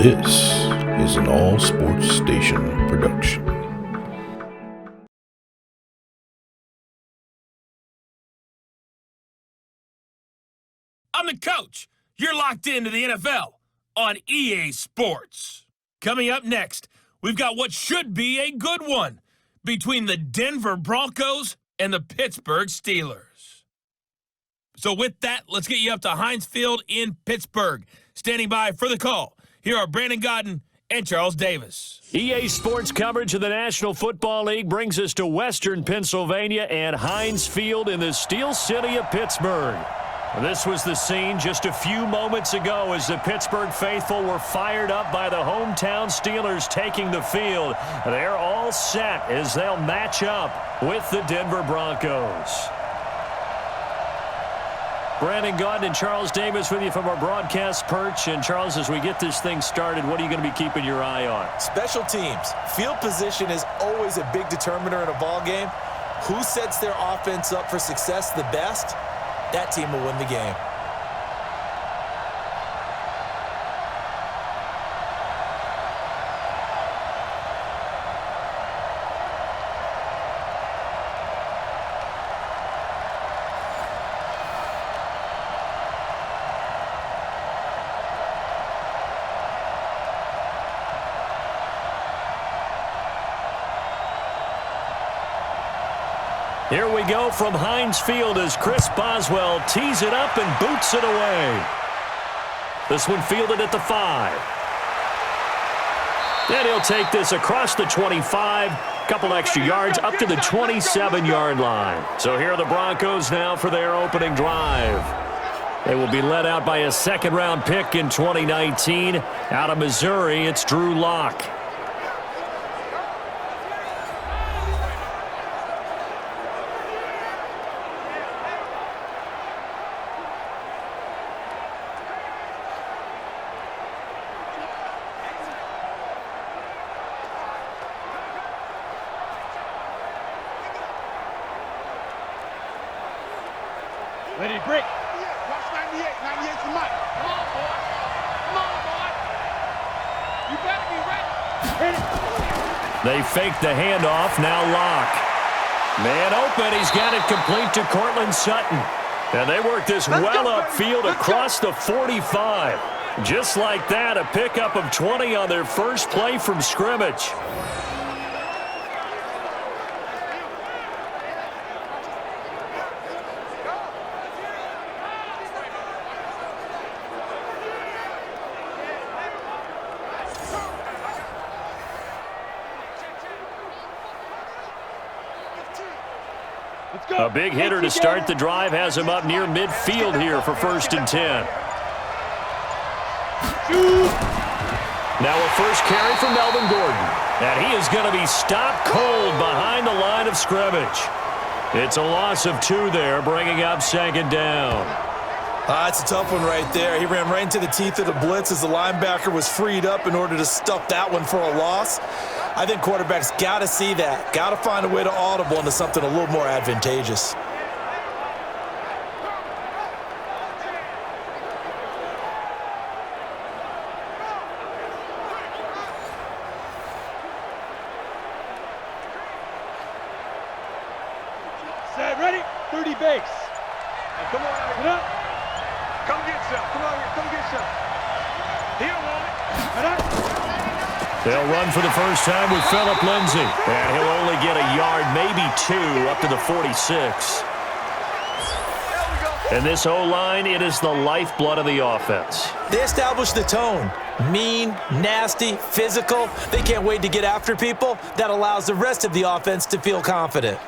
This is an All Sports Station production. I'm the coach. You're locked into the NFL on EA Sports. Coming up next, we've got what should be a good one between the Denver Broncos and the Pittsburgh Steelers. So with that, let's get you up to Heinz Field in Pittsburgh. Standing by for the call, here are Brandon Godden and Charles Davis. EA Sports coverage of the National Football League brings us to Western Pennsylvania and Heinz Field in the Steel City of Pittsburgh. This was the scene just a few moments ago as the Pittsburgh faithful were fired up by the hometown Steelers taking the field. They're all set as they'll match up with the Denver Broncos. Brandon Godden and Charles Davis with you from our broadcast perch. And Charles, as we get this thing started, what are you going to be keeping your eye on? Special teams. Field position is always a big determiner in a ball game. Who sets their offense up for success the best? That team will win the game. Here we go from Heinz Field as Chris Boswell tees it up and boots it away. This one fielded at the 5. And he'll take this across the 25, couple extra yards up to the 27-yard line. So here are the Broncos now for their opening drive. They will be led out by a second-round pick in 2019. Out of Missouri, it's Drew Lock. Ready to break. Watch 98. 98's the mic. Come on, boy. Come on, boy. You better be ready. They fake the handoff. Now Lock. Man open. He's got it complete to Cortland Sutton. And they work this well upfield across the 45. Just like that, a pickup of 20 on their first play from scrimmage. A big hitter to start the drive has him up near midfield here for 1st and 10. Now a first carry from Melvin Gordon. And he is going to be stopped cold behind the line of scrimmage. It's a loss of 2 there, bringing up 2nd down. It's a tough one right there. He ran right into the teeth of the blitz as the linebacker was freed up in order to stuff that one for a loss. I think quarterbacks got to see that. Got to find a way to audible into something a little more advantageous. Set, ready? 30 base. Now, come on, get up. Come get some. Come on here. Come get some. He don't want it. Get up. They'll run for the first time with Phillip Lindsay. And he'll only get a yard, maybe 2, up to the 46. And this O-line, it is the lifeblood of the offense. They established the tone. Mean, nasty, physical. They can't wait to get after people. That allows the rest of the offense to feel confident.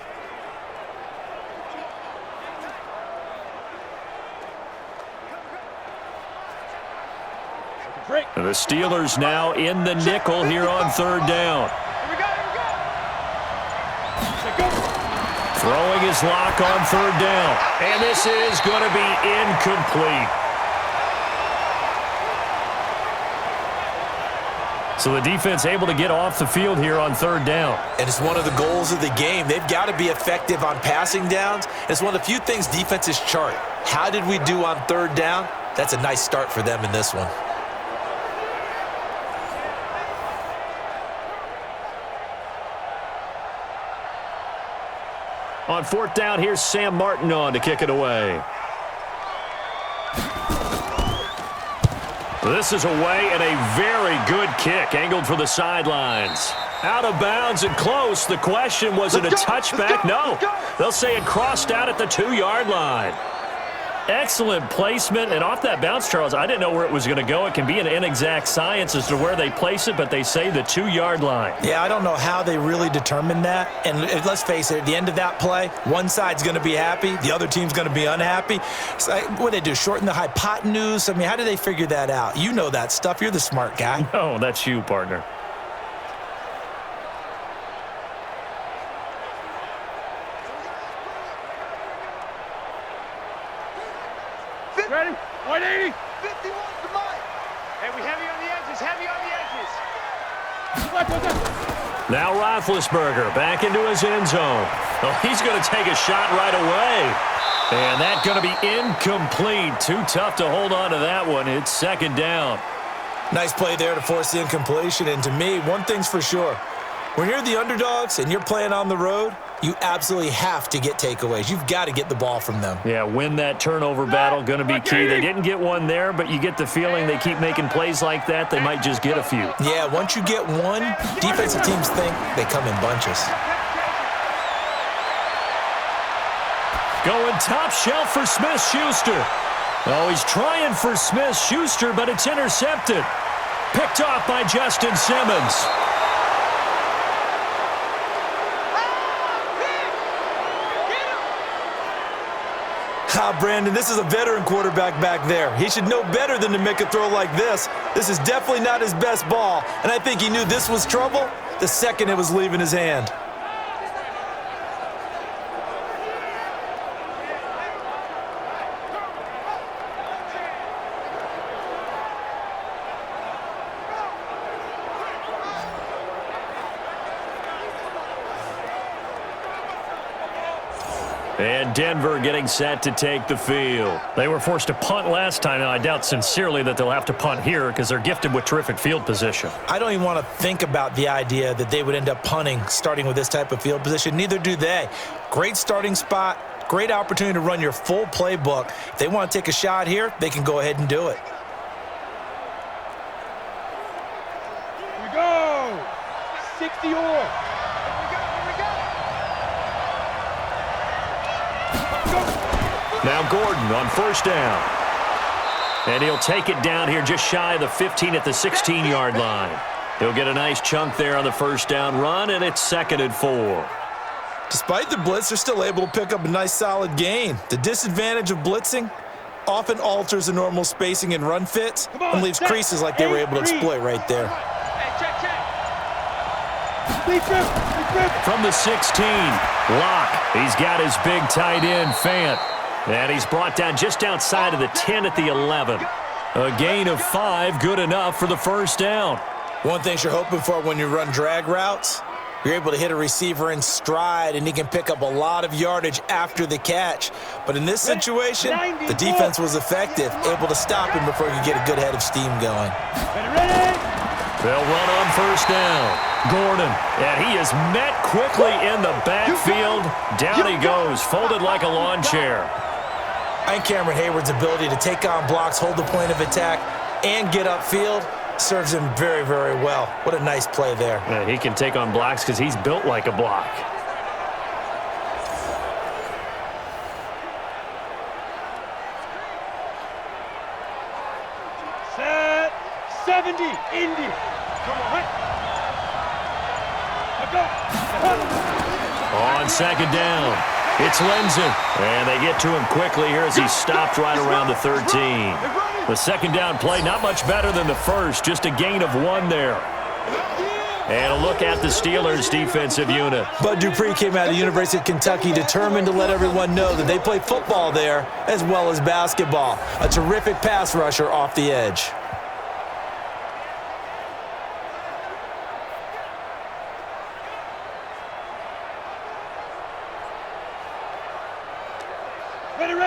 And the Steelers now in the nickel here on 3rd down. Throwing his Lock on 3rd down. And this is going to be incomplete. So the defense able to get off the field here on 3rd down. And it's one of the goals of the game. They've got to be effective on passing downs. It's one of the few things defenses chart. How did we do on 3rd down? That's a nice start for them in this one. On fourth down, here's Sam Martin on to kick it away. This is away and a very good kick, angled for the sidelines. Out of bounds and close. The question, was it a touchback? No. They'll say it crossed out at the 2-yard line. Excellent placement, and off that bounce, Charles, I didn't know where it was going to go. It can be an inexact science as to where they place it, but they say the 2-yard line. Yeah, I don't know how they really determined that. And let's face it, at the end of that play, one side's going to be happy, the other team's going to be unhappy. So what do they do, shorten the hypotenuse? I mean, how do they figure that out? You know that stuff. You're the smart guy. No, that's you, partner. Ready? 180. 51 to Mike. Hey, we heavy on the edges. Heavy on the edges. Now Roethlisberger back into his end zone. Oh, he's going to take a shot right away. And that's going to be incomplete. Too tough to hold on to that one. It's second down. Nice play there to force the incompletion. And to me, one thing's for sure. When you're the underdogs and you're playing on the road, you absolutely have to get takeaways. You've got to get the ball from them. Yeah, win that turnover battle, going to be key. They didn't get one there, but you get the feeling they keep making plays like that, they might just get a few. Yeah, once you get one, defensive teams think they come in bunches. Going top shelf for Smith-Schuster. Oh, he's trying for Smith-Schuster, but it's intercepted. Picked off by Justin Simmons. Brandon, this is a veteran quarterback back there. He should know better than to make a throw like this. This is definitely not his best ball, and I think he knew this was trouble the second it was leaving his hand. And Denver getting set to take the field. They were forced to punt last time, and I doubt sincerely that they'll have to punt here because they're gifted with terrific field position. I don't even want to think about the idea that they would end up punting starting with this type of field position. Neither do they. Great starting spot, great opportunity to run your full playbook. If they want to take a shot here, they can go ahead and do it. Here we go. 60 all. Now Gordon on first down. And he'll take it down here just shy of the 15 at the 16-yard line. He'll get a nice chunk there on the first down run, and it's 2nd and 4. Despite the blitz, they're still able to pick up a nice solid gain. The disadvantage of blitzing often alters the normal spacing and run fits and leaves creases like they were able to exploit right there. From the 16, Locke. He's got his big tight end, Fant. And he's brought down just outside of the 10 at the 11. A gain of 5, good enough for the first down. One thing you're hoping for when you run drag routes, you're able to hit a receiver in stride, and he can pick up a lot of yardage after the catch. But in this situation, the defense was effective, able to stop him before he could get a good head of steam going. They'll run on first down. Gordon, and he is met quickly in the backfield. Down he goes, folded like a lawn chair. And Cameron Hayward's ability to take on blocks, hold the point of attack, and get upfield serves him very, very well. What a nice play there. Man, he can take on blocks because he's built like a block. Set 70, Indy. Come on. On second down, it's Lenzen. And they get to him quickly here as he stopped right around the 13. The second down play, not much better than the first, just a gain of 1 there. And a look at the Steelers' defensive unit. Bud Dupree came out of the University of Kentucky determined to let everyone know that they play football there as well as basketball. A terrific pass rusher off the edge.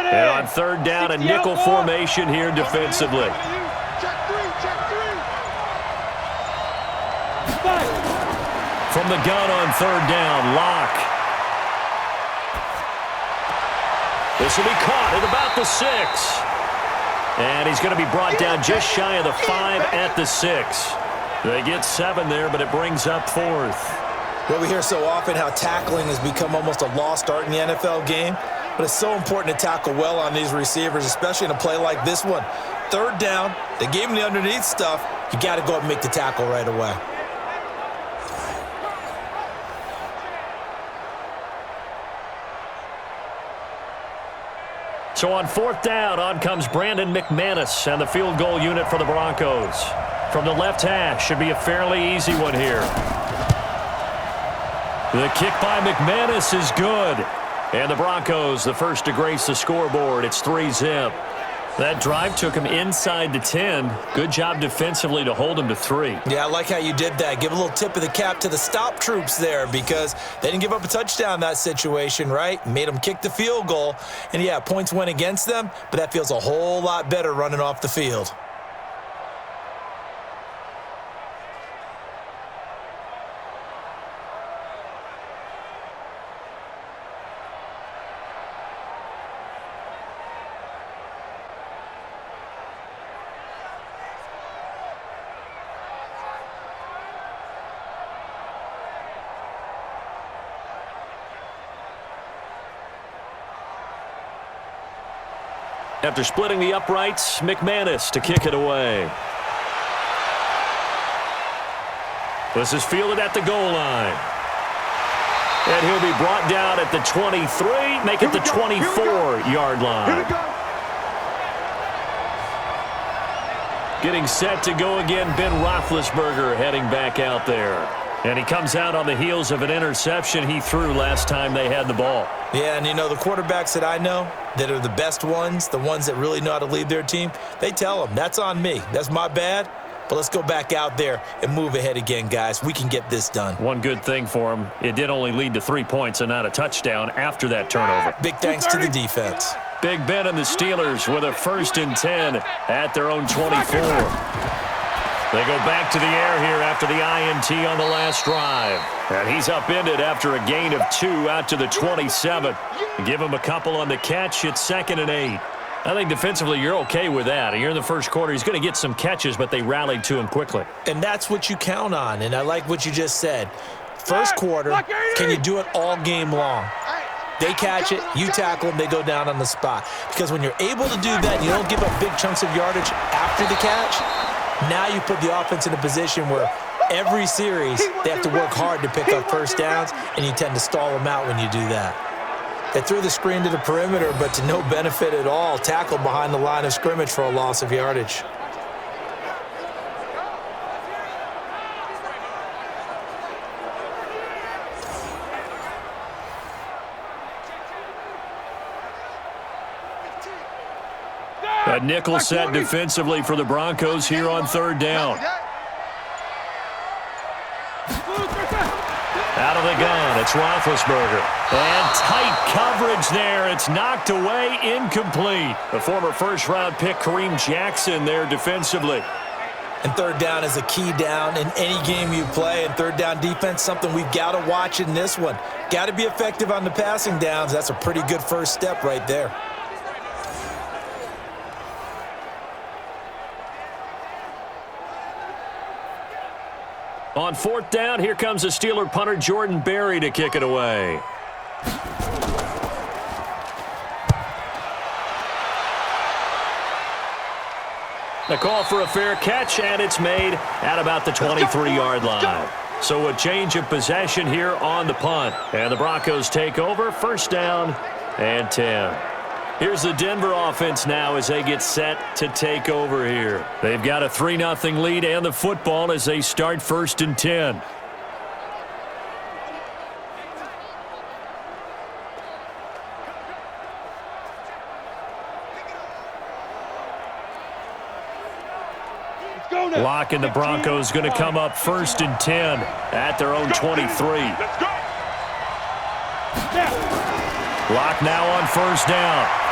And on third down, a nickel formation here defensively. From the gun on third down, Locke. This will be caught at about the 6. And he's going to be brought down just shy of the 5 at the 6. They get 7 there, but it brings up 4th. Well, we hear so often how tackling has become almost a lost art in the NFL game, but it's so important to tackle well on these receivers, especially in a play like this one. 3rd down, they gave him the underneath stuff. You got to go up and make the tackle right away. So on 4th down, on comes Brandon McManus and the field goal unit for the Broncos. From the left hash, should be a fairly easy one here. The kick by McManus is good. And the Broncos, the first to grace the scoreboard. It's 3-zip. That drive took him inside the 10. Good job defensively to hold him to 3. Yeah, I like how you did that. Give a little tip of the cap to the stop troops there because they didn't give up a touchdown in that situation, right? Made them kick the field goal. And, yeah, points went against them, but that feels a whole lot better running off the field. After splitting the uprights, McManus to kick it away. This is fielded at the goal line. And he'll be brought down at the 23, make it the 24-yard line. Getting set to go again, Ben Roethlisberger heading back out there. And he comes out on the heels of an interception he threw last time they had the ball. Yeah, and you know, the quarterbacks that I know that are the best ones, the ones that really know how to lead their team, they tell them, that's on me. That's my bad. But let's go back out there and move ahead again, guys. We can get this done. One good thing for him, it did only lead to 3 points and not a touchdown after that turnover. Big thanks to the defense. Big Ben and the Steelers with a 1st and 10 at their own 24. They go back to the air here after the INT on the last drive. And he's upended after a gain of 2 out to the 27. Give him a couple on the catch. It's 2nd and 8. I think defensively you're okay with that. Here in the first quarter, he's going to get some catches, but they rallied to him quickly. And that's what you count on, and I like what you just said. First quarter, can you do it all game long? They catch it, you tackle them, they go down on the spot. Because when you're able to do that, you don't give up big chunks of yardage after the catch. Now you put the offense in a position where every series they have to work hard to pick up first downs, and you tend to stall them out when you do that. They threw the screen to the perimeter, but to no benefit at all. Tackled behind the line of scrimmage for a loss of yardage. A nickel set defensively for the Broncos here on 3rd down. Out of the gun, it's Roethlisberger. And tight coverage there. It's knocked away, incomplete. The former first-round pick, Kareem Jackson, there defensively. And 3rd down is a key down in any game you play. And 3rd down defense, something we've got to watch in this one. Got to be effective on the passing downs. That's a pretty good first step right there. On 4th down, here comes the Steeler punter Jordan Berry to kick it away. The call for a fair catch, and it's made at about the 23-yard line. So a change of possession here on the punt. And the Broncos take over, 1st down and 10. Here's the Denver offense now as they get set to take over here. They've got a 3-0 lead and the football as they start 1st and 10. Lock and the Broncos going to come up 1st and 10 at their own 23. Lock now on 1st down.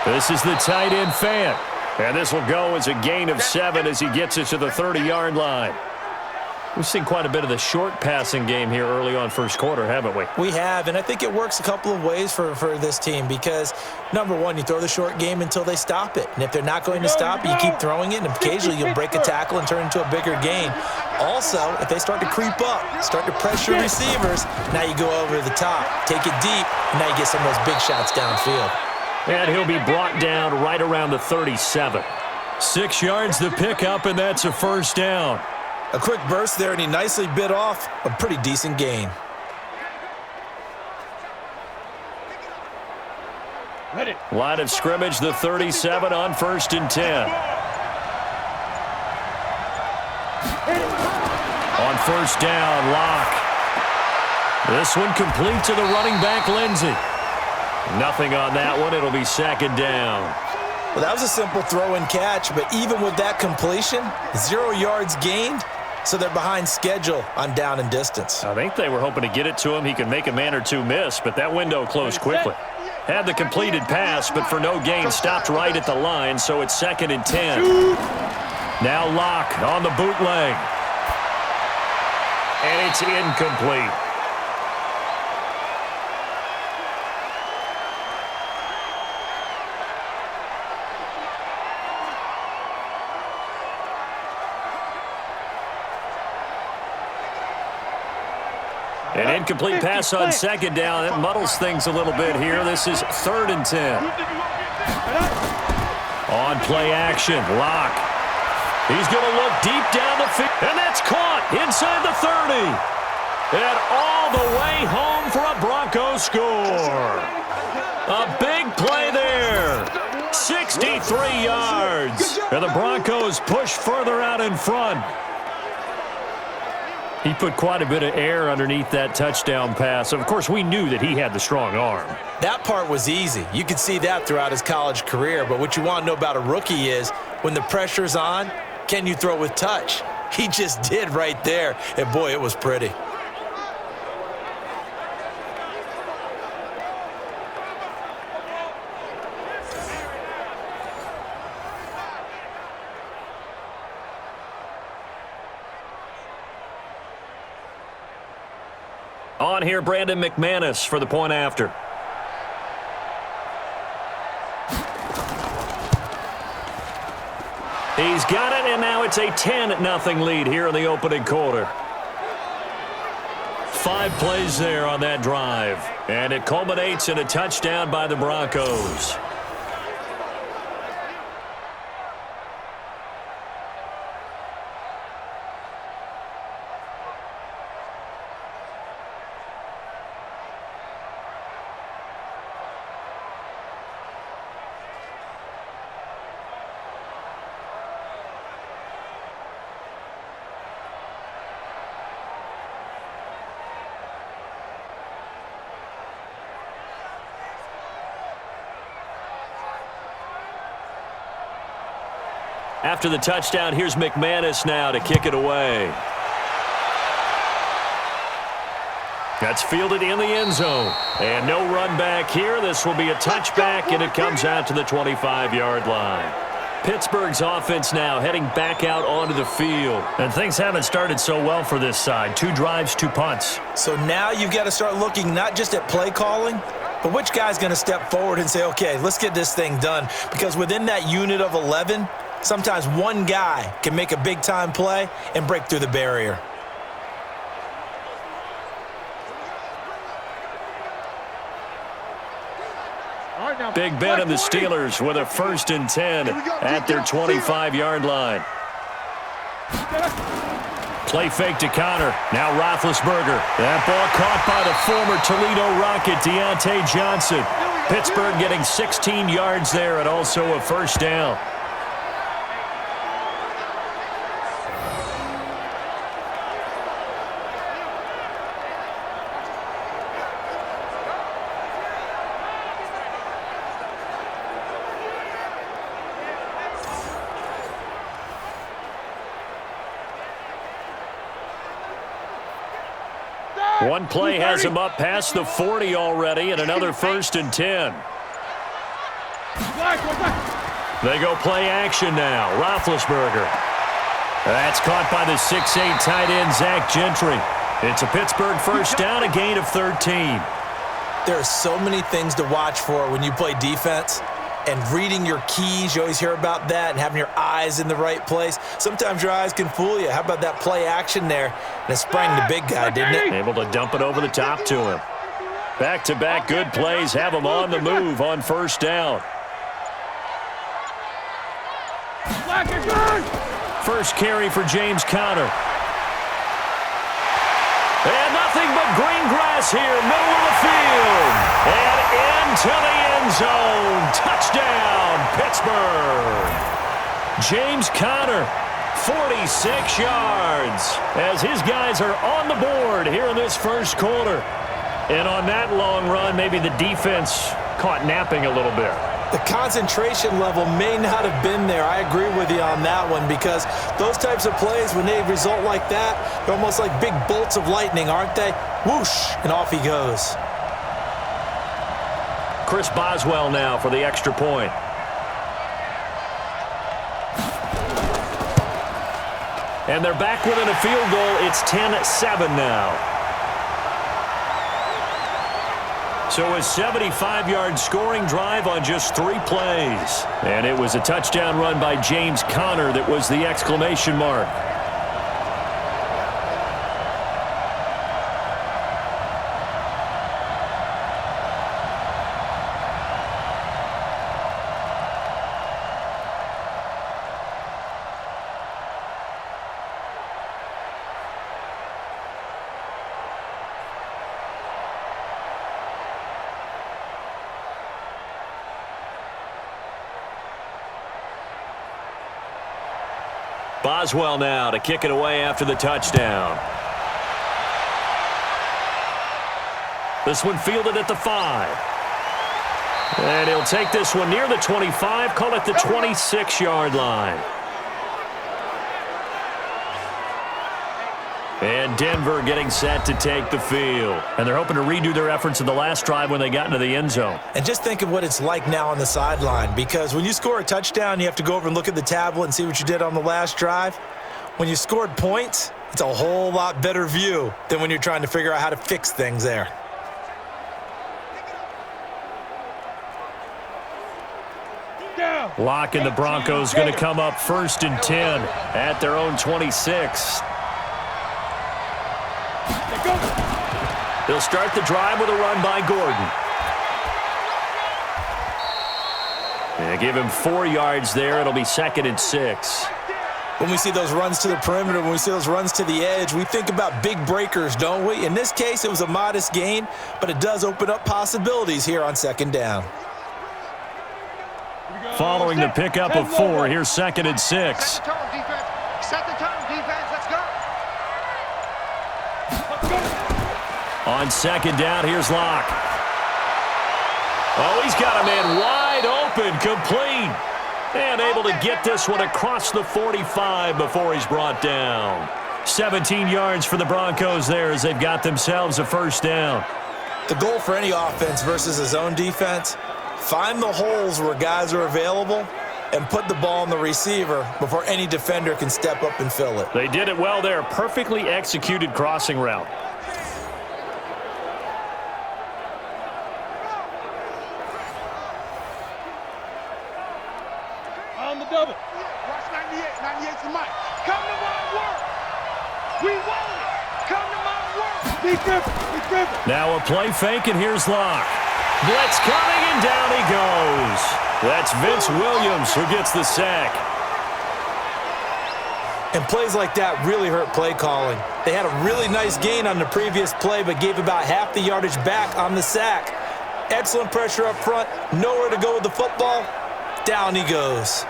This is the tight end Fant. And this will go as a gain of 7 as he gets it to the 30-yard line. We've seen quite a bit of the short passing game here early on first quarter, haven't we? We have, and I think it works a couple of ways for this team because, number one, you throw the short game until they stop it. And if they're not going to stop it, you keep throwing it, and occasionally you'll break a tackle and turn it into a bigger gain. Also, if they start to creep up, start to pressure receivers, now you go over the top, take it deep, and now you get some of those big shots downfield. And he'll be brought down right around the 37. 6 yards the pickup, and that's a first down. A quick burst there, and he nicely bit off a pretty decent gain. Ready. Line of scrimmage, the 37 on 1st and 10. On 1st down, Locke. This one complete to the running back, Lindsey. Nothing on that one. It'll be 2nd down. Well, that was a simple throw and catch, but even with that completion, 0 yards gained, so they're behind schedule on down and distance. I think they were hoping to get it to him. He could make a man or two miss, but that window closed quickly. Had the completed pass, but for no gain, stopped right at the line, so it's 2nd and 10. Now Locke on the bootleg. And it's incomplete. An incomplete pass on 2nd down. It muddles things a little bit here. This is 3rd and 10. On play action, Locke. He's going to look deep down the field. And that's caught inside the 30. And all the way home for a Broncos score. A big play there. 63 yards. And the Broncos push further out in front. He put quite a bit of air underneath that touchdown pass. Of course, we knew that he had the strong arm. That part was easy. You could see that throughout his college career. But what you want to know about a rookie is when the pressure's on, can you throw with touch? He just did right there. And, boy, it was pretty. On here, Brandon McManus for the point after. He's got it, and now it's a 10-0 lead here in the opening quarter. 5 plays there on that drive, and it culminates in a touchdown by the Broncos. After the touchdown, here's McManus now to kick it away. That's fielded in the end zone. And no run back here. This will be a touchback, and it comes out to the 25-yard line. Pittsburgh's offense now heading back out onto the field. And things haven't started so well for this side. 2 drives, 2 punts. So now you've got to start looking not just at play calling, but which guy's going to step forward and say, okay, let's get this thing done. Because within that unit of 11, sometimes one guy can make a big-time play and break through the barrier. Big Ben and the Steelers with a 1st and 10 at their 25-yard line. Play fake to Connor. Now Roethlisberger. That ball caught by the former Toledo Rocket, Deontay Johnson. Pittsburgh getting 16 yards there and also a 1st down. One play has him up past the 40 already, and another 1st and 10. They go play action now. Roethlisberger. That's caught by the 6'8" tight end, Zach Gentry. It's a Pittsburgh first down, a gain of 13. There are so many things to watch for when you play defense. And reading your keys, you always hear about that, and having your eyes in the right place. Sometimes your eyes can fool you. How about that play action there? And it sprang the big guy, didn't it? Able to dump it over the top to him. Back-to-back good plays have him on the move on first down. First carry for James Conner. And nothing but green grass here, middle of the field. And into the end zone. Touchdown, Pittsburgh. James Conner, 46 yards, as his guys are on the board here in this first quarter. And on that long run, maybe the defense caught napping a little bit. The concentration level may not have been there. I agree with you on that one, because those types of plays, when they result like that, they're almost like big bolts of lightning, aren't they? Whoosh, and off he goes. Chris Boswell now for the extra point. And they're back within a field goal. It's 10-7 now. So a 75-yard scoring drive on just 3 plays. And it was a touchdown run by James Conner that was the exclamation mark. Boswell now to kick it away after the touchdown. This one fielded at the 5. And he'll take this one near the 25, call it the 26-yard line. And Denver getting set to take the field. And they're hoping to redo their efforts in the last drive when they got into the end zone. And just think of what it's like now on the sideline, because when you score a touchdown, you have to go over and look at the tablet and see what you did on the last drive. When you scored points, it's a whole lot better view than when you're trying to figure out how to fix things there. Locke and the Broncos going to come up 1st and 10 at their own 26. They'll start the drive with a run by Gordon. Yeah, give him 4 yards there. It'll be 2nd and 6. When we see those runs to the perimeter, when we see those runs to the edge, we think about big breakers, don't we? In this case, it was a modest gain, but it does open up possibilities here on 2nd down. Following the pickup of 4, here's 2nd and 6. Set the tone, defense. Set the tone, defense. Let's go. On 2nd down, here's Locke. Oh, he's got a man wide open, complete. And able to get this one across the 45 before he's brought down. 17 yards for the Broncos there as they've got themselves a 1st down. The goal for any offense versus a zone defense, find the holes where guys are available and put the ball on the receiver before any defender can step up and fill it. They did it well there. Perfectly executed crossing route. On the double. Watch 98. 98's the mic. Come to my work. We want it. Come to my work. Be different. Now a play fake, and here's Locke. Blitz coming, and down he goes. That's Vince Williams who gets the sack. And plays like that really hurt play calling. They had a really nice gain on the previous play, but gave about half the yardage back on the sack. Excellent pressure up front. Nowhere to go with the football. Down he goes.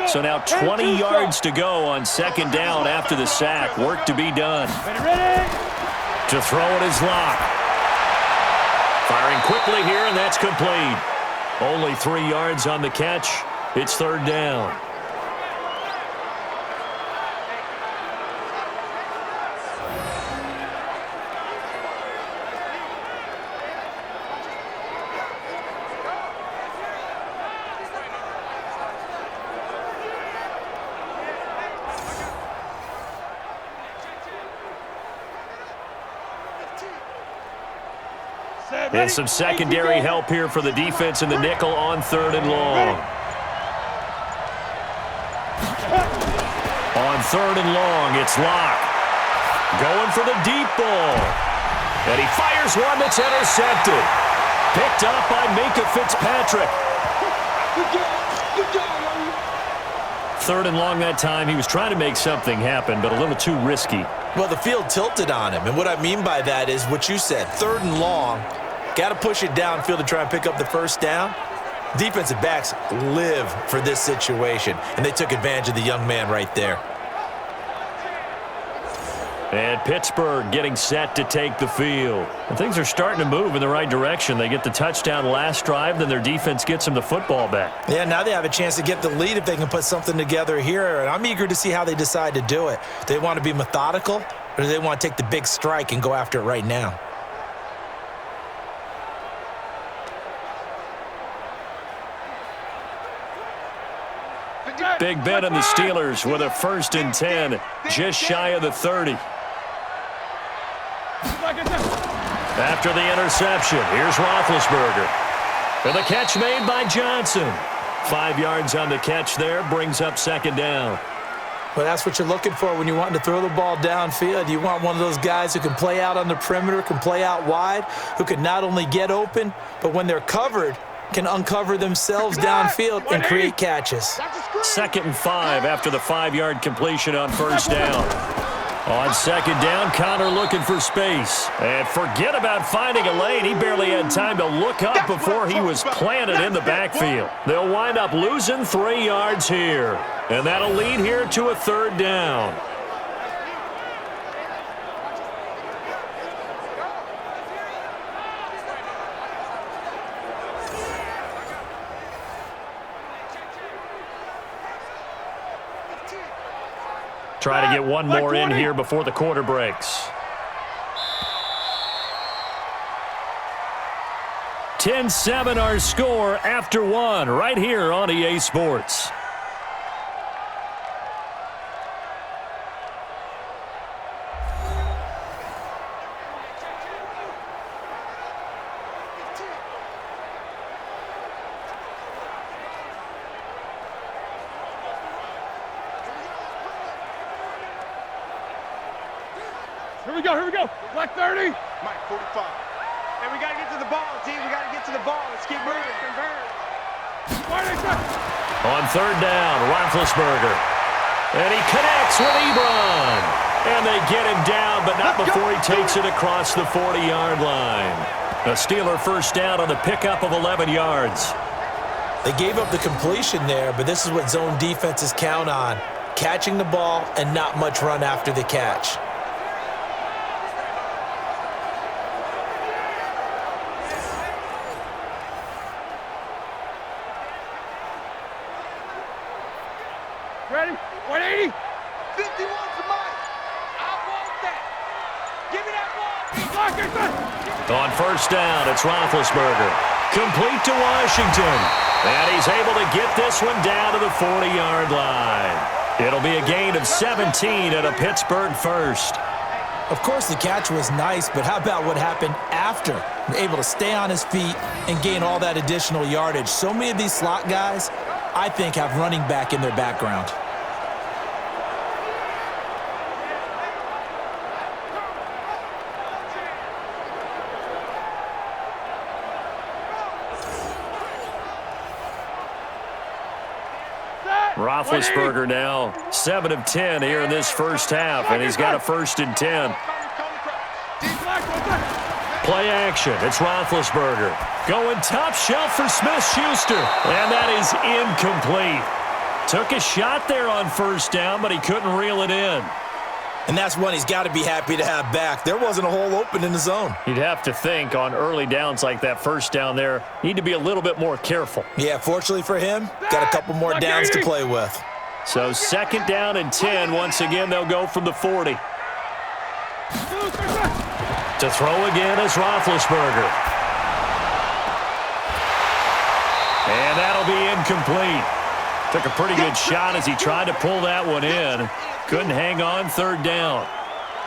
So now 20 yards to go on 2nd down after the sack. Work to be done. Ready. To throw it is Locke. Firing quickly here, and that's complete. Only 3 yards on the catch. It's third down. And some secondary help here for the defense in the nickel on 3rd and long. On 3rd and long, it's Locke. Going for the deep ball. And he fires one that's intercepted. Picked up by Minka Fitzpatrick. 3rd and long that time. He was trying to make something happen, but a little too risky. Well, the field tilted on him, and what I mean by that is what you said. 3rd and long. Got to push it downfield to try and pick up the first down. Defensive backs live for this situation, and they took advantage of the young man right there. And Pittsburgh getting set to take the field. And things are starting to move in the right direction. They get the touchdown last drive, then their defense gets them the football back. Yeah, now they have a chance to get the lead if they can put something together here, and I'm eager to see how they decide to do it. Do they want to be methodical, or do they want to take the big strike and go after it right now? Big Ben and the Steelers with a 1st and 10, just shy of the 30. After the interception, here's Roethlisberger. And the catch made by Johnson. 5 yards on the catch there, brings up 2nd down. Well, that's what you're looking for when you want to throw the ball downfield. You want one of those guys who can play out on the perimeter, can play out wide, who can not only get open, but when they're covered, can uncover themselves downfield and create catches. 2nd and 5 after the 5-yard completion on 1st down. On 2nd down, Connor looking for space. And forget about finding a lane. He barely had time to look up before he was planted in the backfield. They'll wind up losing 3 yards here. And that'll lead here to a 3rd down. Try to get one more in here before the quarter breaks. 10-7 our score after 1 right here on EA Sports. Here we go. Black 30. Mike, 45. And we got to get to the ball, team. We got to get to the ball. Let's keep moving. On 3rd down, Roethlisberger. And he connects with Ebron. And they get him down, but not before he takes it across the 40-yard line. A Steeler 1st down on the pickup of 11 yards. They gave up the completion there, but this is what zone defenses count on. Catching the ball and not much run after the catch. Ready? 180. 51 to Mike. I want that. Give me that ball. On 1st down, it's Roethlisberger. Complete to Washington. And he's able to get this one down to the 40-yard line. It'll be a gain of 17 and a Pittsburgh 1st. Of course, the catch was nice, but how about what happened after? Able to stay on his feet and gain all that additional yardage. So many of these slot guys, I think, have running back in their background. Roethlisberger now 7 of 10 here in this first half, and he's got a 1st and 10. Play action. It's Roethlisberger. Going top shelf for Smith-Schuster. And that is incomplete. Took a shot there on 1st down, but he couldn't reel it in. And that's one he's got to be happy to have back. There wasn't a hole open in the zone. You'd have to think on early downs like that first down there, need to be a little bit more careful. Yeah, fortunately for him, got a couple more downs to play with. So 2nd down and 10. Once again, they'll go from the 40. To throw again is Roethlisberger. And that'll be incomplete. Took a pretty good shot as he tried to pull that one in. Couldn't hang on 3rd down.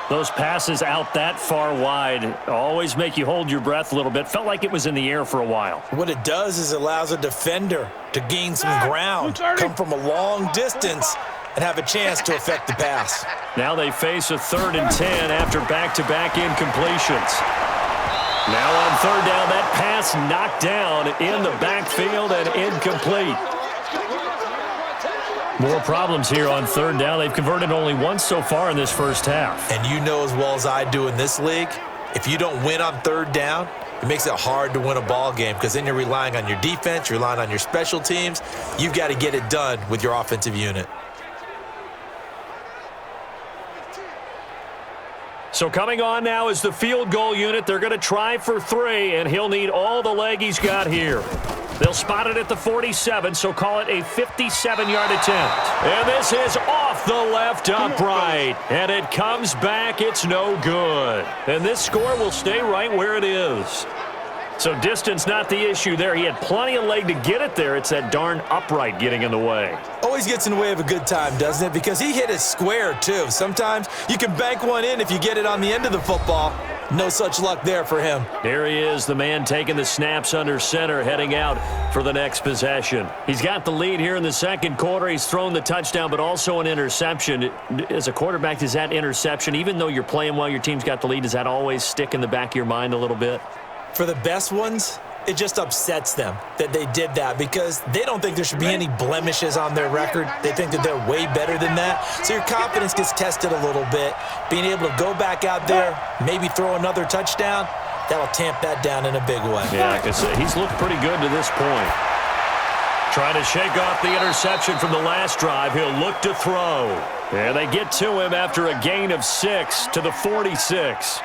Those passes out that far wide always make you hold your breath a little bit. Felt like it was in the air for a while. What it does is it allows a defender to gain some ground, come from a long distance, and have a chance to affect the pass. Now they face a 3rd and 10 after back-to-back incompletions. Now on 3rd down, that pass knocked down in the backfield and incomplete. More problems here on 3rd down. They've converted only once so far in this first half. And you know as well as I do in this league, if you don't win on 3rd down, it makes it hard to win a ball game because then you're relying on your defense, you're relying on your special teams. You've got to get it done with your offensive unit. So coming on now is the field goal unit. They're going to try for 3, and he'll need all the leg he's got here. They'll spot it at the 47, so call it a 57-yard attempt. And this is off the left upright. And it comes back. It's no good. And this score will stay right where it is. So distance not the issue there. He had plenty of leg to get it there. It's that darn upright getting in the way. Always gets in the way of a good time, doesn't it? Because he hit it square, too. Sometimes you can bank one in if you get it on the end of the football. No such luck there for him. Here he is, the man taking the snaps under center, heading out for the next possession. He's got the lead here in the 2nd quarter. He's thrown the touchdown, but also an interception. As a quarterback, does that interception, even though you're playing while your team's got the lead, does that always stick in the back of your mind a little bit? For the best ones, it just upsets them that they did that because they don't think there should be any blemishes on their record. They think that they're way better than that. So your confidence gets tested a little bit. Being able to go back out there, maybe throw another touchdown, that'll tamp that down in a big way. Yeah, because he's looked pretty good to this point. Trying to shake off the interception from the last drive. He'll look to throw. And they get to him after a gain of 6 to the 46.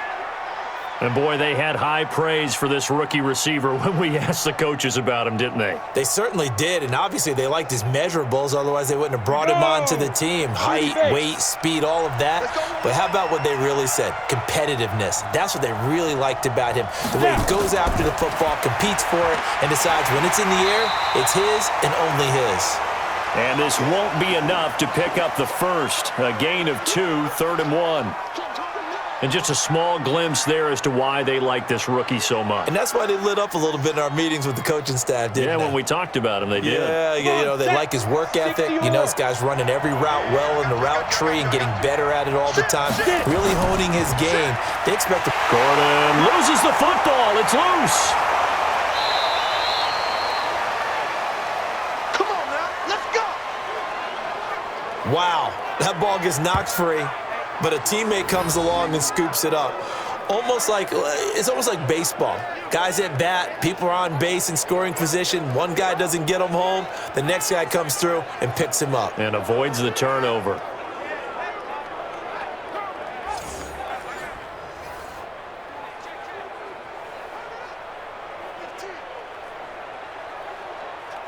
And, boy, they had high praise for this rookie receiver when we asked the coaches about him, didn't they? They certainly did, and obviously they liked his measurables. Otherwise, they wouldn't have brought him onto the team. Height, weight, speed, all of that. But how about what they really said? Competitiveness. That's what they really liked about him. The way he goes after the football, competes for it, and decides when it's in the air, it's his and only his. And this won't be enough to pick up the first. A gain of 2, 3rd and 1. And just a small glimpse there as to why they like this rookie so much. And that's why they lit up a little bit in our meetings with the coaching staff, didn't they? Yeah, when we talked about him, they did. Yeah, you know, they like his work ethic. You know, this guy's running every route well in the route tree and getting better at it all the time. Really honing his game. They expect to... Gordon loses the football. It's loose. Come on now, let's go. Wow, that ball gets knocked free. But a teammate comes along and scoops it up. It's almost like baseball. Guys at bat, people are on base in scoring position. One guy doesn't get him home. The next guy comes through and picks him up. And avoids the turnover.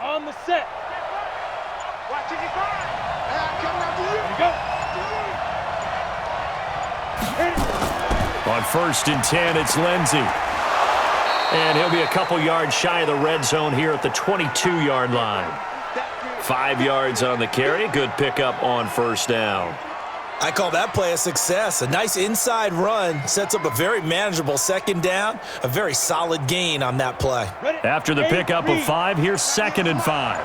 On the set. Watch it, you find. Coming after you. There you go. On 1st and 10, it's Lindsey. And he'll be a couple yards shy of the red zone here at the 22-yard line. 5 yards on the carry. Good pickup on 1st down. I call that play a success. A nice inside run sets up a very manageable 2nd down. A very solid gain on that play. After the pickup of 5, here's 2nd and 5.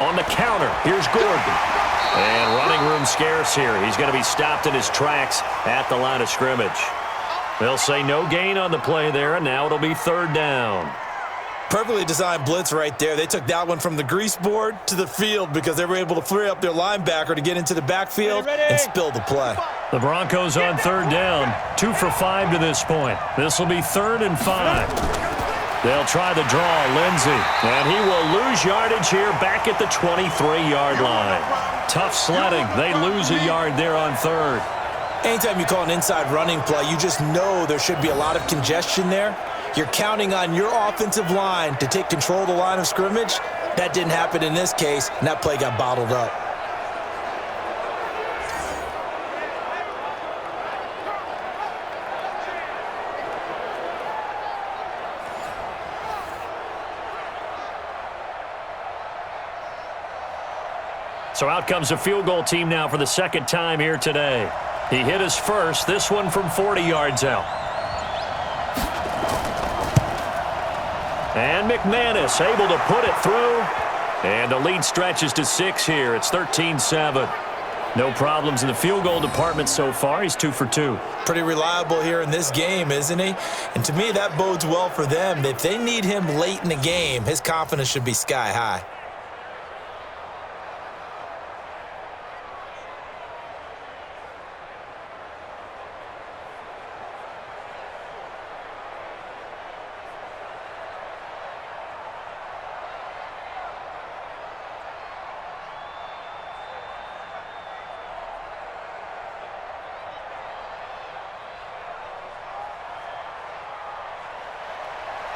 On the counter, here's Gordon. And running room scarce here. He's going to be stopped in his tracks at the line of scrimmage. They'll say no gain on the play there, and now it'll be 3rd down. Perfectly designed blitz right there. They took that one from the grease board to the field because they were able to free up their linebacker to get into the backfield and spill the play. The Broncos on 3rd down. 2 for 5 to this point. This will be 3rd and 5. They'll try the draw, Lindsey. And he will lose yardage here back at the 23-yard line. Tough sledding. They lose a yard there on third. Anytime you call an inside running play, you just know there should be a lot of congestion there. You're counting on your offensive line to take control of the line of scrimmage. That didn't happen in this case, and that play got bottled up. So out comes a field goal team now for the second time here today. He hit his first, this one from 40 yards out. And McManus able to put it through. And the lead stretches to 6 here. It's 13-7. No problems in the field goal department so far. He's 2 for 2. Pretty reliable here in this game, isn't he? And to me, that bodes well for them. If they need him late in the game, his confidence should be sky high.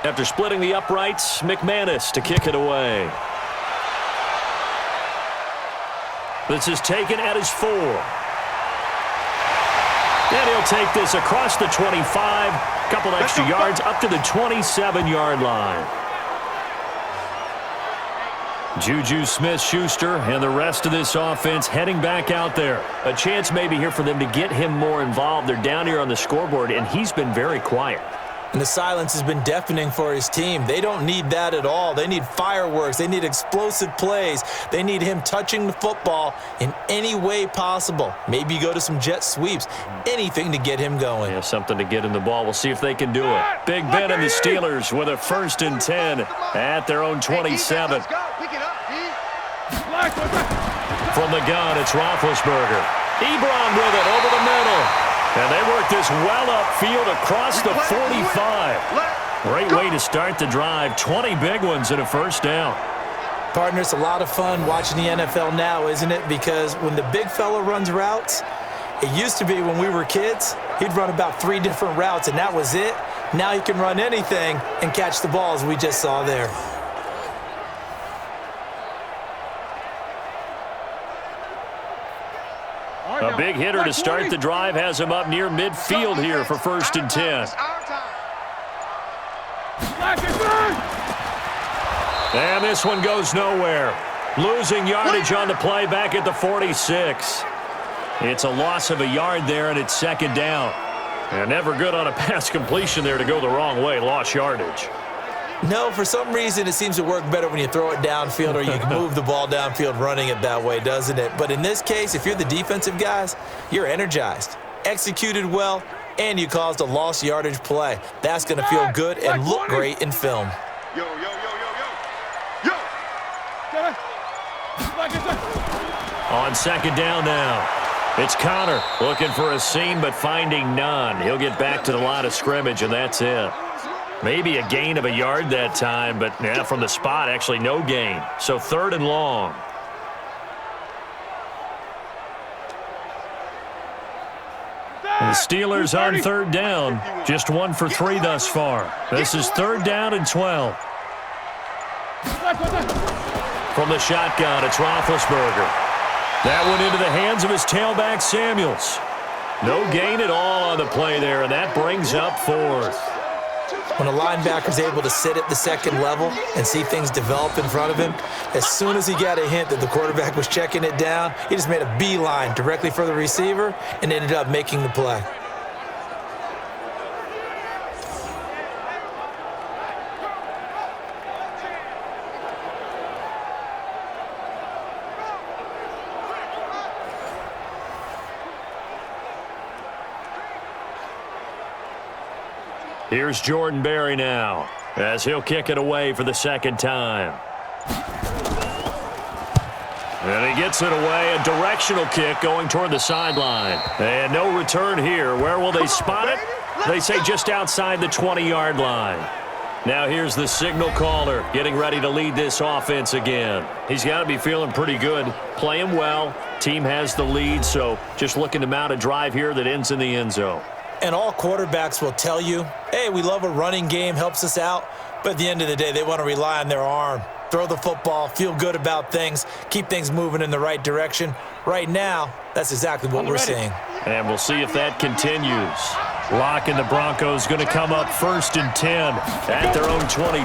After splitting the uprights, McManus to kick it away. This is taken at his 4. And he'll take this across the 25. Couple extra yards up to the 27-yard line. Juju Smith-Schuster and the rest of this offense heading back out there. A chance maybe here for them to get him more involved. They're down here on the scoreboard, and he's been very quiet. And the silence has been deafening for his team. They don't need that at all. They need fireworks. They need explosive plays. They need him touching the football in any way possible. Maybe go to some jet sweeps. Anything to get him going. Yeah, something to get in the ball. We'll see if they can do it. Big Ben and the Steelers with a 1st and 10 at their own 27. From the gun, it's Roethlisberger. Ebron with it over the middle. And they work this well upfield across the 45. Great way to start the drive. 20 big ones and a first down. Partner, it's a lot of fun watching the NFL now, isn't it? Because when the big fella runs routes, it used to be when we were kids, he'd run about 3 different routes, and that was it. Now he can run anything and catch the ball, as we just saw there. A big hitter to start the drive has him up near midfield here for 1st and 10. And this one goes nowhere. Losing yardage on the play back at the 46. It's a loss of a yard there, and it's 2nd down. And never good on a pass completion there to go the wrong way. Lost yardage. No, for some reason it seems to work better when you throw it downfield or you can move the ball downfield running it that way, doesn't it? But in this case, if you're the defensive guys, you're energized, executed well, and you caused a lost yardage play. That's going to feel good and look great in film. Yo, yo, yo, yo, yo. Yo. On 2nd down now. It's Connor looking for a seam but finding none. He'll get back to the line of scrimmage, and that's it. Maybe a gain of a yard that time, but yeah, from the spot, actually no gain. So 3rd and long. And the Steelers on 3rd down. Just 1 for 3 thus far. This is 3rd down and 12. From the shotgun, it's Roethlisberger. That went into the hands of his tailback, Samuels. No gain at all on the play there, and that brings up 4th. When a linebacker's able to sit at the 2nd level and see things develop in front of him, as soon as he got a hint that the quarterback was checking it down, he just made a beeline directly for the receiver and ended up making the play. Here's Jordan Berry now, as he'll kick it away for the 2nd time. And he gets it away, a directional kick going toward the sideline. And no return here. Where will they spot it? They say just outside the 20-yard line. Now here's the signal caller getting ready to lead this offense again. He's got to be feeling pretty good, playing well. Team has the lead, so just looking to mount a drive here that ends in the end zone. And all quarterbacks will tell you, hey, we love a running game, helps us out. But at the end of the day, they want to rely on their arm. Throw the football, feel good about things, keep things moving in the right direction. Right now, that's exactly what we're seeing. And we'll see if that continues. Locke and the Broncos going to come up 1st and 10 at their own 22.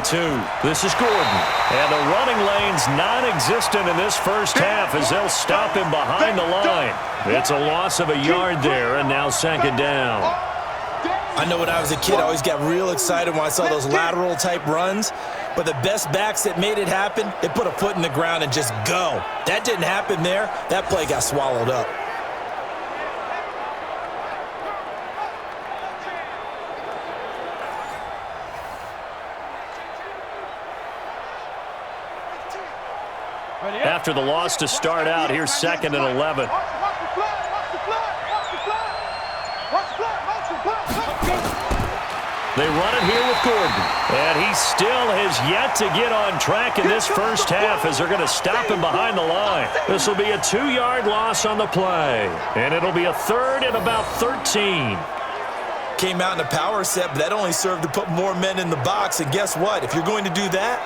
This is Gordon. And the running lane's non-existent in this first half as they'll stop him behind the line. It's a loss of a yard there, and now 2nd down. I know when I was a kid, I always got real excited when I saw those lateral-type runs. But the best backs that made it happen, they put a foot in the ground and just go. That didn't happen there. That play got swallowed up. After the loss to start out, here's 2nd and 11. They run it here with Gordon. And he still has yet to get on track in this first half as they're going to stop him behind the line. This will be a 2-yard loss on the play. And it'll be a 3rd and about 13. Came out in a power set, but that only served to put more men in the box. And guess what? If you're going to do that,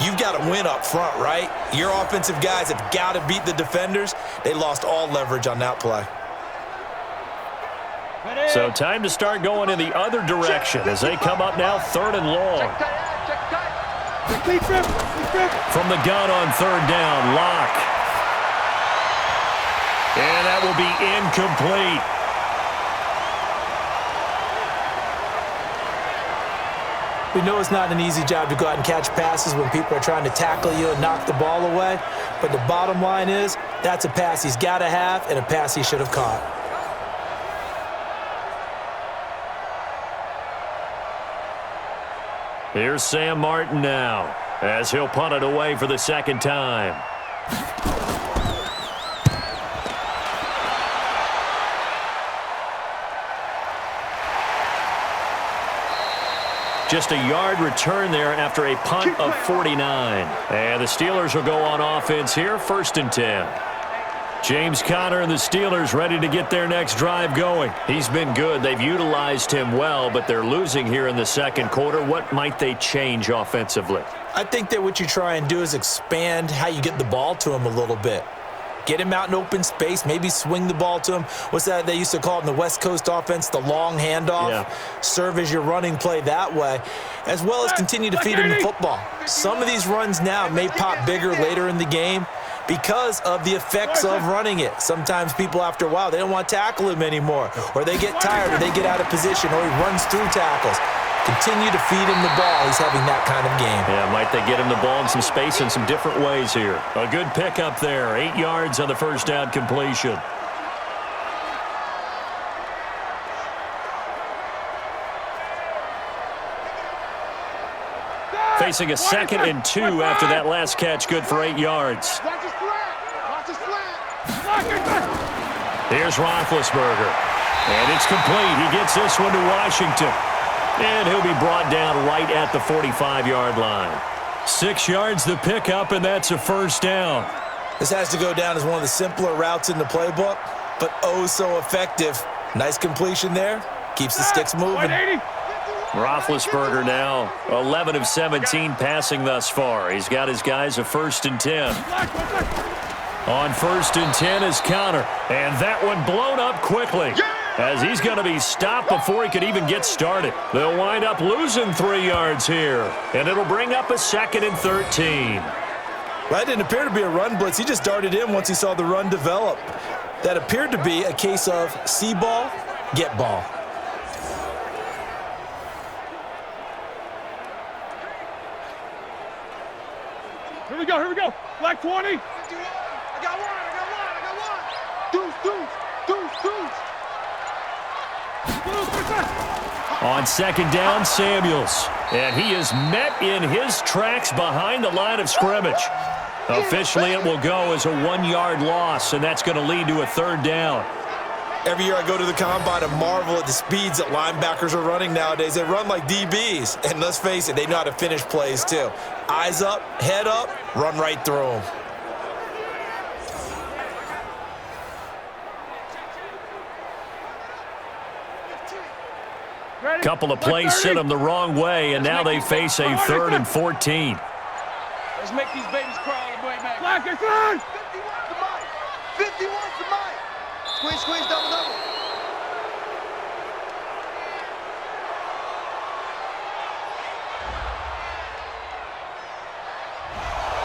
you've got to win up front, right? Your offensive guys have got to beat the defenders. They lost all leverage on that play. So time to start going in the other direction as they come up now 3rd and long. From the gun on 3rd down, Locke. And that will be incomplete. We know it's not an easy job to go out and catch passes when people are trying to tackle you and knock the ball away. But the bottom line is, that's a pass he's got to have and a pass he should have caught. Here's Sam Martin now as he'll punt it away for the 2nd time. Just a yard return there after a punt of 49. And the Steelers will go on offense here, 1st and 10. James Conner and the Steelers ready to get their next drive going. He's been good. They've utilized him well, but they're losing here in the 2nd quarter. What might they change offensively? I think that what you try and do is expand how you get the ball to him a little bit. Get him out in open space, maybe swing the ball to him. What's that they used to call it in the West Coast offense, the long handoff? Yeah. Serve as your running play that way, as well as continue to feed him the football. Some of these runs now may pop bigger later in the game because of the effects of running it. Sometimes people, after a while, they don't want to tackle him anymore, or they get tired, or they get out of position, or he runs through tackles. Continue to feed him the ball. He's having that kind of game. Yeah, might they get him the ball in some space in some different ways here. A good pickup there. 8 yards on the first down completion. Facing a 2nd and 2 after that last catch. Good for 8 yards. Here's Roethlisberger. And it's complete. He gets this one to Washington. And he'll be brought down right at the 45-yard line. 6 yards the pickup, and that's a 1st down. This has to go down as one of the simpler routes in the playbook, but oh so effective. Nice completion there. Keeps the sticks moving. Roethlisberger now 11 of 17 passing thus far. He's got his guys a 1st and 10. On 1st and 10 is Conner. And that one blown up quickly, as he's going to be stopped before he could even get started. They'll wind up losing 3 yards here, and it'll bring up a 2nd and 13. Well, that didn't appear to be a run blitz. He just darted in once he saw the run develop. That appeared to be a case of see ball, get ball. Here we go, here we go. Black 20. I got one. Deuce. On 2nd down, Samuels. And he is met in his tracks behind the line of scrimmage. Officially, it will go as a 1-yard loss, and that's going to lead to a 3rd down. Every year I go to the combine and marvel at the speeds that linebackers are running nowadays. They run like DBs. And let's face it, they know how to finish plays too. Eyes up, head up, run right through them. Couple of plays sent them the wrong way, and now they face a 3rd and 14. Let's make these babies crawl the way back. Black and clean! 51's the mic. 51's the mic. Squeeze, squeeze, double, double.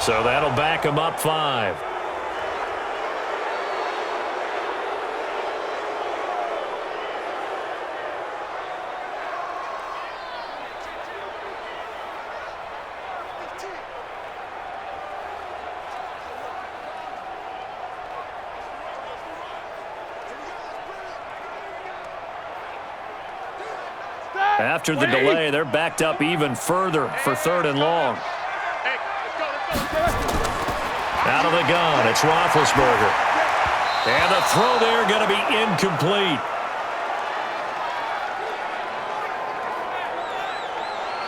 So that'll back them up 5. After the delay, they're backed up even further for 3rd and long. Out of the gun, it's Roethlisberger. And the throw there going to be incomplete.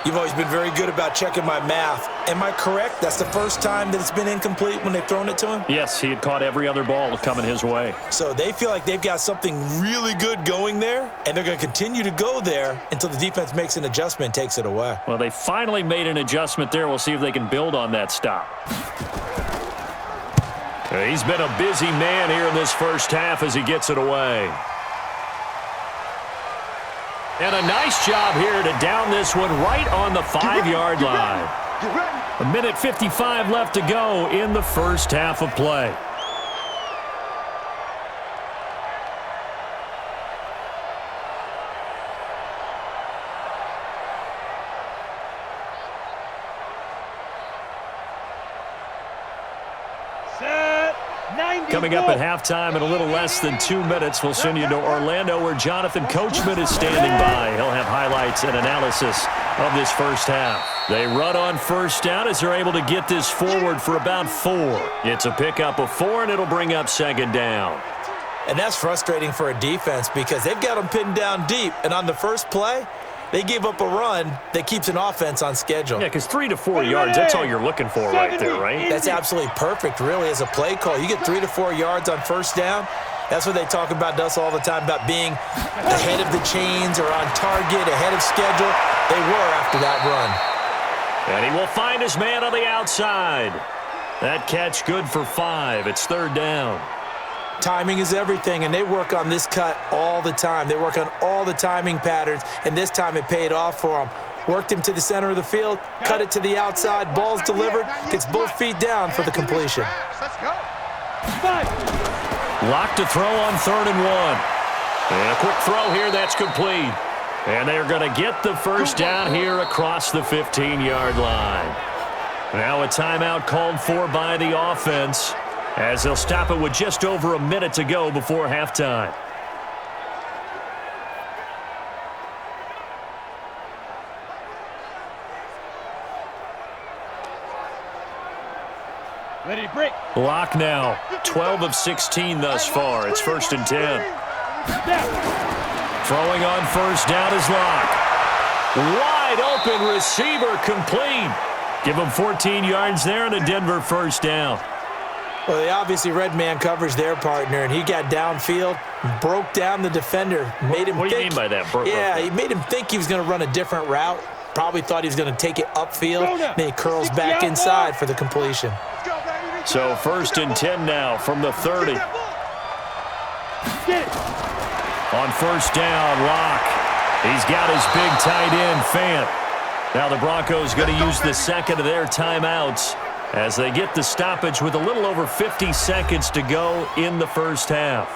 You've always been very good about checking my math. Am I correct? That's the first time that it's been incomplete when they've thrown it to him? Yes, he had caught every other ball coming his way. So they feel like they've got something really good going there, and they're going to continue to go there until the defense makes an adjustment and takes it away. Well, they finally made an adjustment there. We'll see if they can build on that stop. He's been a busy man here in this first half as he gets it away. And a nice job here to down this one right on the 5-yard line. 1:55 left to go in the first half of play. Coming up at halftime in a little less than 2 minutes, we'll send you to Orlando where Jonathan Coachman is standing by. He'll have highlights and analysis of this first half. They run on first down as they're able to get this forward for about 4. It's a pickup of 4, and it'll bring up 2nd down. And that's frustrating for a defense because they've got them pinned down deep, and on the first play, they gave up a run that keeps an offense on schedule. Yeah, because 3 to 4 yards, that's all you're looking for right there, right? That's absolutely perfect, really, as a play call. You get 3 to 4 yards on first down. That's what they talk about to us all the time, about being ahead of the chains or on target, ahead of schedule. They were after that run. And he will find his man on the outside. That catch good for 5. It's 3rd down. Timing is everything, and they work on this cut all the time. They work on all the timing patterns, and this time it paid off for them. Worked him to the center of the field, cut it to the outside, ball's delivered, gets both feet down for the completion. Let's go. Lock to throw on 3rd and 1. And a quick throw here, that's complete. And they're going to get the first down here across the 15-yard line. Now a timeout called for by the offense, as they'll stop it with just over a minute to go before halftime. Ready to break. Lock now. 12 of 16 thus far. It's 1st and 10. Throwing on first down is Lock. Wide open receiver complete. Give him 14 yards there and a Denver first down. Well, they obviously read man coverage their partner, and he got downfield, broke down the defender, made him What do you think, mean by that? he made him think he was going to run a different route. Probably thought he was going to take it upfield. Then he curls back inside for the completion. So 1st and 10 now from the 30. On first down, Lock. He's got his big tight end, Fant. Now the Broncos going to use the second of their timeouts as they get the stoppage with a little over 50 seconds to go in the first half.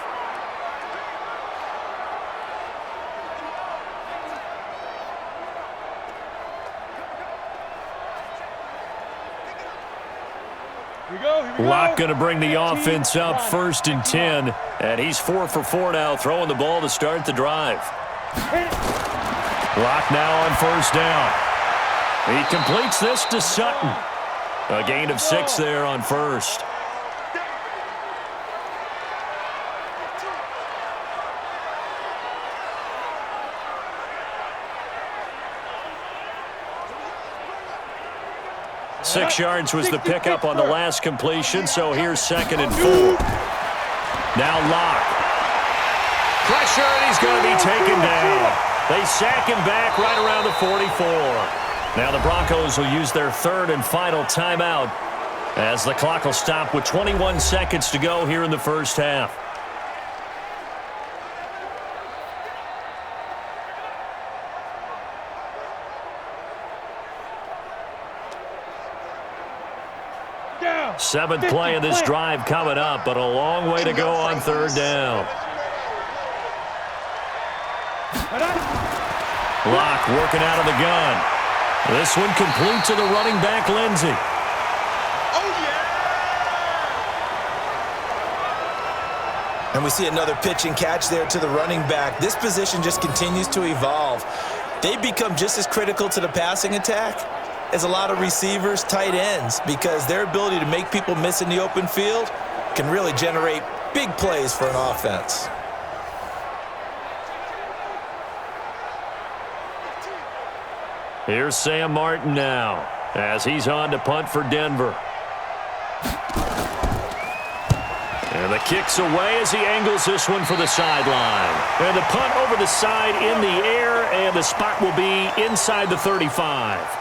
Lock going to bring the offense up 1st and 10, and he's 4 for 4 now, throwing the ball to start the drive. Lock now on first down. He completes this to Sutton. A gain of 6 there on first. 6 yards was the pickup on the last completion, so here's 2nd and 4. Now Locke. Pressure, and he's going to be taken down. They sack him back right around the 44. Now the Broncos will use their 3rd and final timeout as the clock will stop with 21 seconds to go here in the first half. Seventh play of this drive coming up, but a long way to go on 3rd down. Locke working out of the gun. This one complete to the running back, Lindsey. And we see another pitch and catch there to the running back. This position just continues to evolve. They become just as critical to the passing attack as a lot of receivers, tight ends, because their ability to make people miss in the open field can really generate big plays for an offense. Here's Sam Martin now as he's on to punt for Denver. And the kick's away as he angles this one for the sideline. And the punt over the side in the air, and the spot will be inside the 35.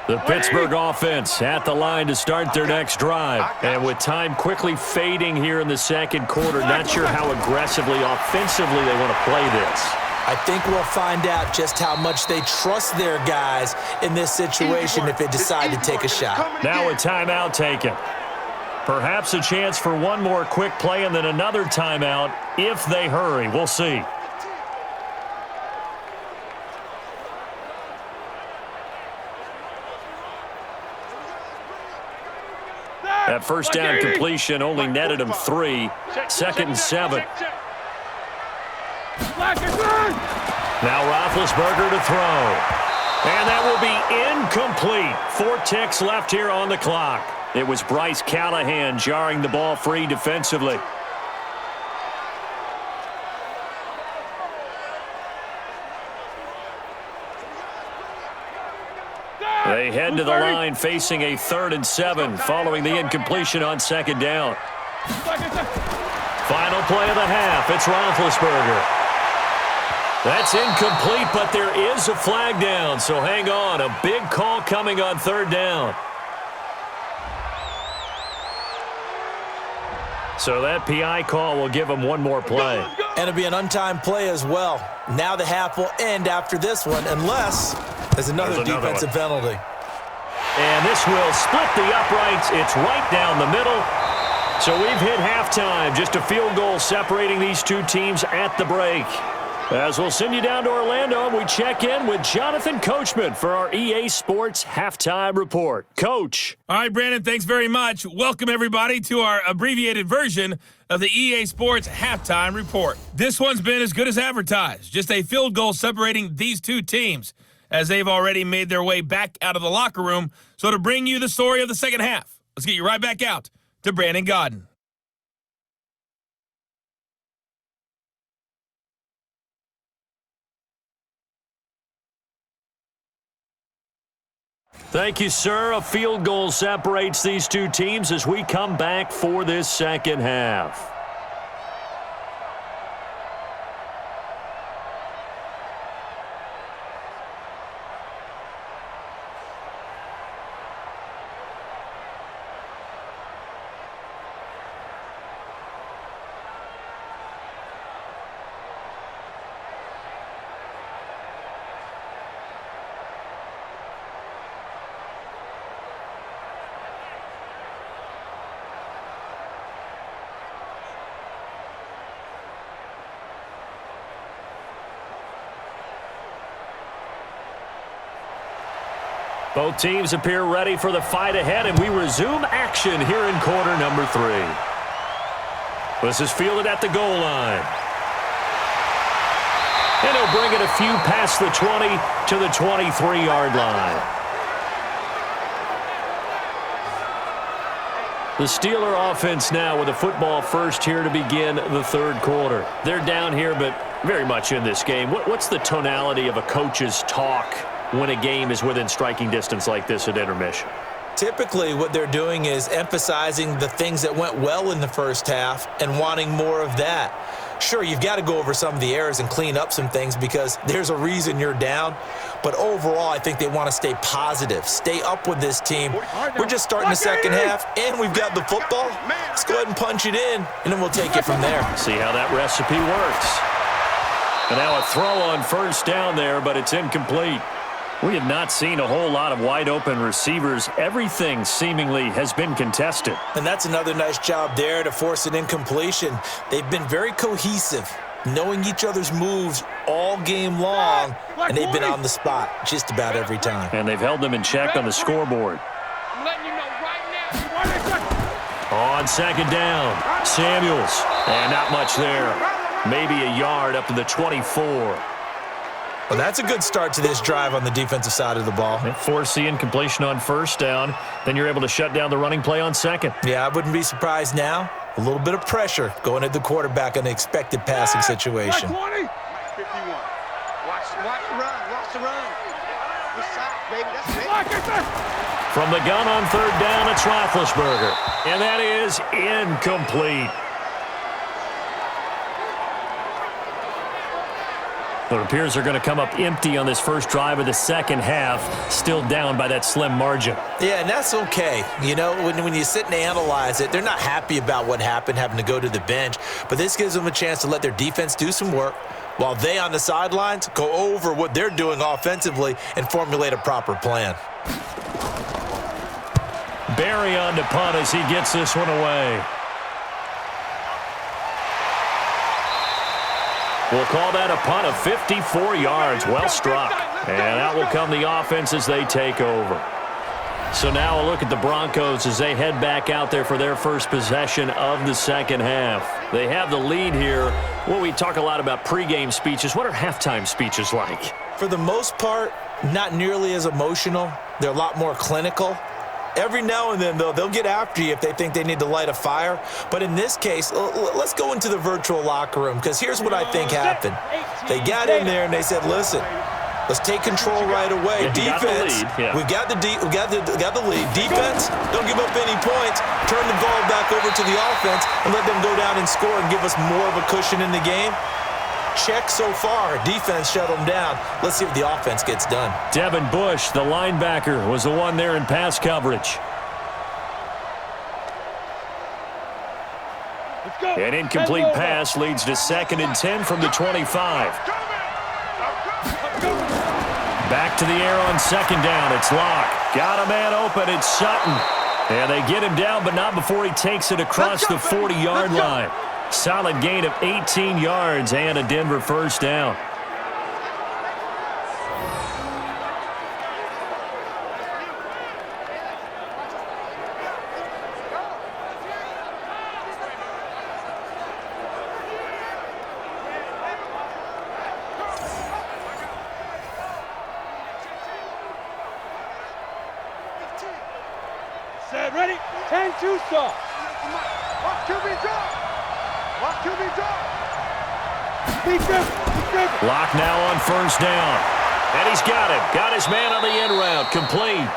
The Pittsburgh offense at the line to start their next drive. And with time quickly fading here in the second quarter, not sure how aggressively, offensively they want to play this. I think we'll find out just how much they trust their guys in this situation if they decide to take a shot. Now a timeout taken. Perhaps a chance for one more quick play and then another timeout if they hurry. We'll see. That first down completion only netted him 3. 2nd and 7. Now Roethlisberger to throw. And that will be incomplete. 4 ticks left here on the clock. It was Bryce Callahan jarring the ball free defensively. They head to the line facing a 3rd and 7 following the incompletion on 2nd down. Final play of the half. It's Roethlisberger. That's incomplete, but there is a flag down, so hang on. A big call coming on 3rd down. So that PI call will give him one more play. And it'll be an untimed play as well. Now the half will end after this one, unless there's another defensive penalty. And this will split the uprights. It's right down the middle. So we've hit halftime. Just a field goal separating these two teams at the break. As we'll send you down to Orlando, and we check in with Jonathan Coachman for our EA Sports Halftime Report. Coach. All right, Brandon, thanks very much. Welcome, everybody, to our abbreviated version of the EA Sports Halftime Report. This one's been as good as advertised. Just a field goal separating these two teams, as they've already made their way back out of the locker room. So to bring you the story of the second half, let's get you right back out to Brandon Godden. Thank you, sir. A field goal separates these two teams as we come back for this second half. Both teams appear ready for the fight ahead, and we resume action here in quarter number 3. This is fielded at the goal line. And he'll bring it a few past the 20 to the 23-yard line. The Steeler offense now with the football first here to begin the third quarter. They're down here, but very much in this game. What's the tonality of a coach's talk when a game is within striking distance like this at intermission? Typically, what they're doing is emphasizing the things that went well in the first half and wanting more of that. Sure, you've got to go over some of the errors and clean up some things because there's a reason you're down. But overall, I think they want to stay positive, stay up with this team. We're just starting the second half, and we've got the football. Let's go ahead and punch it in, and then we'll take it from there. See how that recipe works. And now a throw on first down there, but it's incomplete. We have not seen a whole lot of wide-open receivers. Everything seemingly has been contested. And that's another nice job there to force an incompletion. They've been very cohesive, knowing each other's moves all game long, and they've been on the spot just about every time. And they've held them in check on the scoreboard. I'm letting you know right now. On second down, Samuels. And not much there. Maybe a yard up to the 24. Well, that's a good start to this drive on the defensive side of the ball. Force the incompletion on first down. Then you're able to shut down the running play on second. Yeah, I wouldn't be surprised now. A little bit of pressure going at the quarterback in an expected passing situation. 51. Watch the run. Good side, baby. That's it. From the gun on third down, it's Roethlisberger. And that is incomplete. It appears they're going to come up empty on this first drive of the second half, still down by that slim margin. Yeah, and that's okay. You know, when you sit and analyze it, they're not happy about what happened, having to go to the bench. But this gives them a chance to let their defense do some work while they on the sidelines go over what they're doing offensively and formulate a proper plan. Barry on to punt as he gets this one away. We'll call that a punt of 54 yards. Well struck. And out will come the offense as they take over. So now a look at the Broncos as they head back out there for their first possession of the second half. They have the lead here. Well, we talk a lot about pregame speeches. What are halftime speeches like? For the most part, not nearly as emotional. They're a lot more clinical. Every now and then, though, they'll get after you if they think they need to light a fire. But in this case, let's go into the virtual locker room, because here's what I think happened. They got in there and they said, listen, let's take control right away. Defense, we've got the lead. Defense, don't give up any points. Turn the ball back over to the offense and let them go down and score and give us more of a cushion in the game. Check so far. Defense shut them down. Let's see if the offense gets done. Devin Bush, the linebacker, was the one there in pass coverage. An incomplete pass leads to 2nd and 10 from the 25. Back to the air on second down. It's Locke. Got a man open. It's Sutton. And they get him down, but not before he takes it across the 40-yard line. Solid gain of 18 yards and a Denver first down. Set, ready? 10-2 stop. Watch QB drop. Watch QB drop. Lock now on first down. And he's got him. Got his man on the end route. Complete.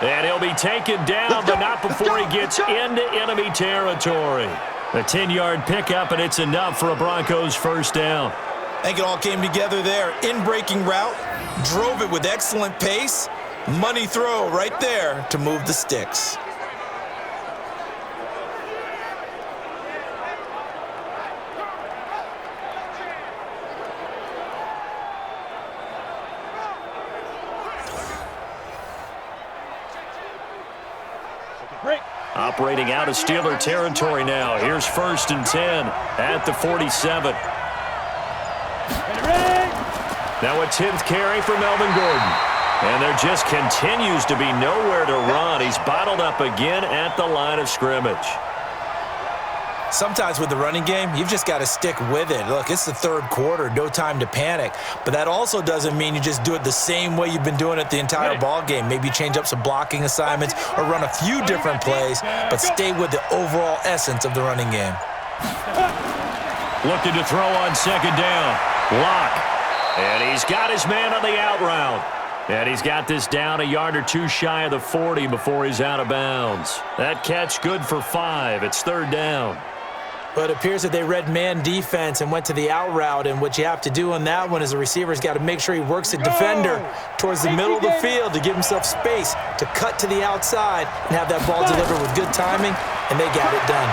And he'll be taken down, but not before he gets into enemy territory. A 10-yard pickup, and it's enough for a Broncos first down. I think it all came together there. In-breaking route, drove it with excellent pace. Money throw right there to move the sticks. Operating out of Steeler territory now. Here's 1st and 10 at the 47. Now a 10th carry for Melvin Gordon. And there just continues to be nowhere to run. He's bottled up again at the line of scrimmage. Sometimes with the running game, you've just got to stick with it. Look, it's the third quarter, no time to panic. But that also doesn't mean you just do it the same way you've been doing it the entire ball game. Maybe change up some blocking assignments or run a few different plays, but stay with the overall essence of the running game. Looking to throw on second down. Lock. And he's got his man on the out route. And he's got this down a yard or two shy of the 40 before he's out of bounds. That catch good for 5. It's third down. But it appears that they read man defense and went to the out route, and what you have to do on that one is the receiver's got to make sure he works the defender towards the middle of the field to give himself space to cut to the outside and have that ball delivered with good timing, and they got it done.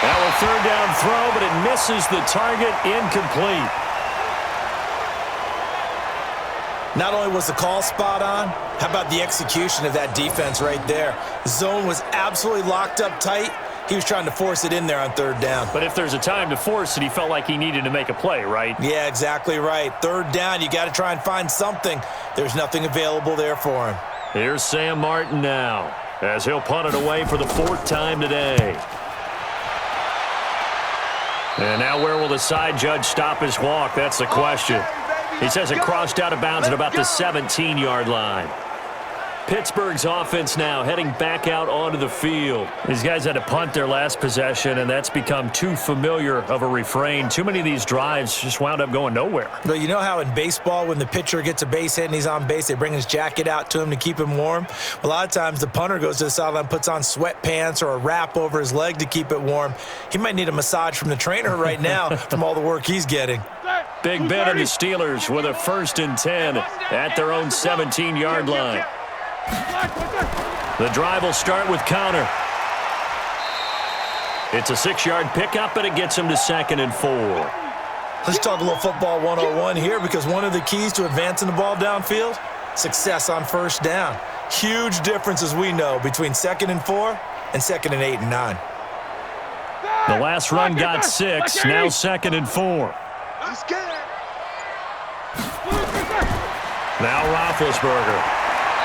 Now a third down throw, but it misses the target, incomplete. Not only was the call spot on, how about the execution of that defense right there? The zone was absolutely locked up tight. He was trying to force it in there on third down. But if there's a time to force it, he felt like he needed to make a play, right? Yeah, exactly right. Third down, you got to try and find something. There's nothing available there for him. Here's Sam Martin now, as he'll punt it away for the 4th time today. And now where will the side judge stop his walk? That's the question. He says it crossed out of bounds at about the 17-yard line. Pittsburgh's offense now heading back out onto the field. These guys had to punt their last possession, and that's become too familiar of a refrain. Too many of these drives just wound up going nowhere. But you know how in baseball, when the pitcher gets a base hit and he's on base, they bring his jacket out to him to keep him warm? A lot of times the punter goes to the sideline, puts on sweatpants or a wrap over his leg to keep it warm. He might need a massage from the trainer right now from all the work he's getting. Big Ben and the Steelers with a 1st and 10 at their own 17-yard line. The drive will start with counter. It's a 6-yard pickup, and it gets him to 2nd and 4. Let's talk a little football 101 here, because one of the keys to advancing the ball downfield, success on first down. Huge difference, as we know, between 2nd and 4 and 2nd and 8 and 9. The last run got 6, now 2nd and 4. Now Roethlisberger.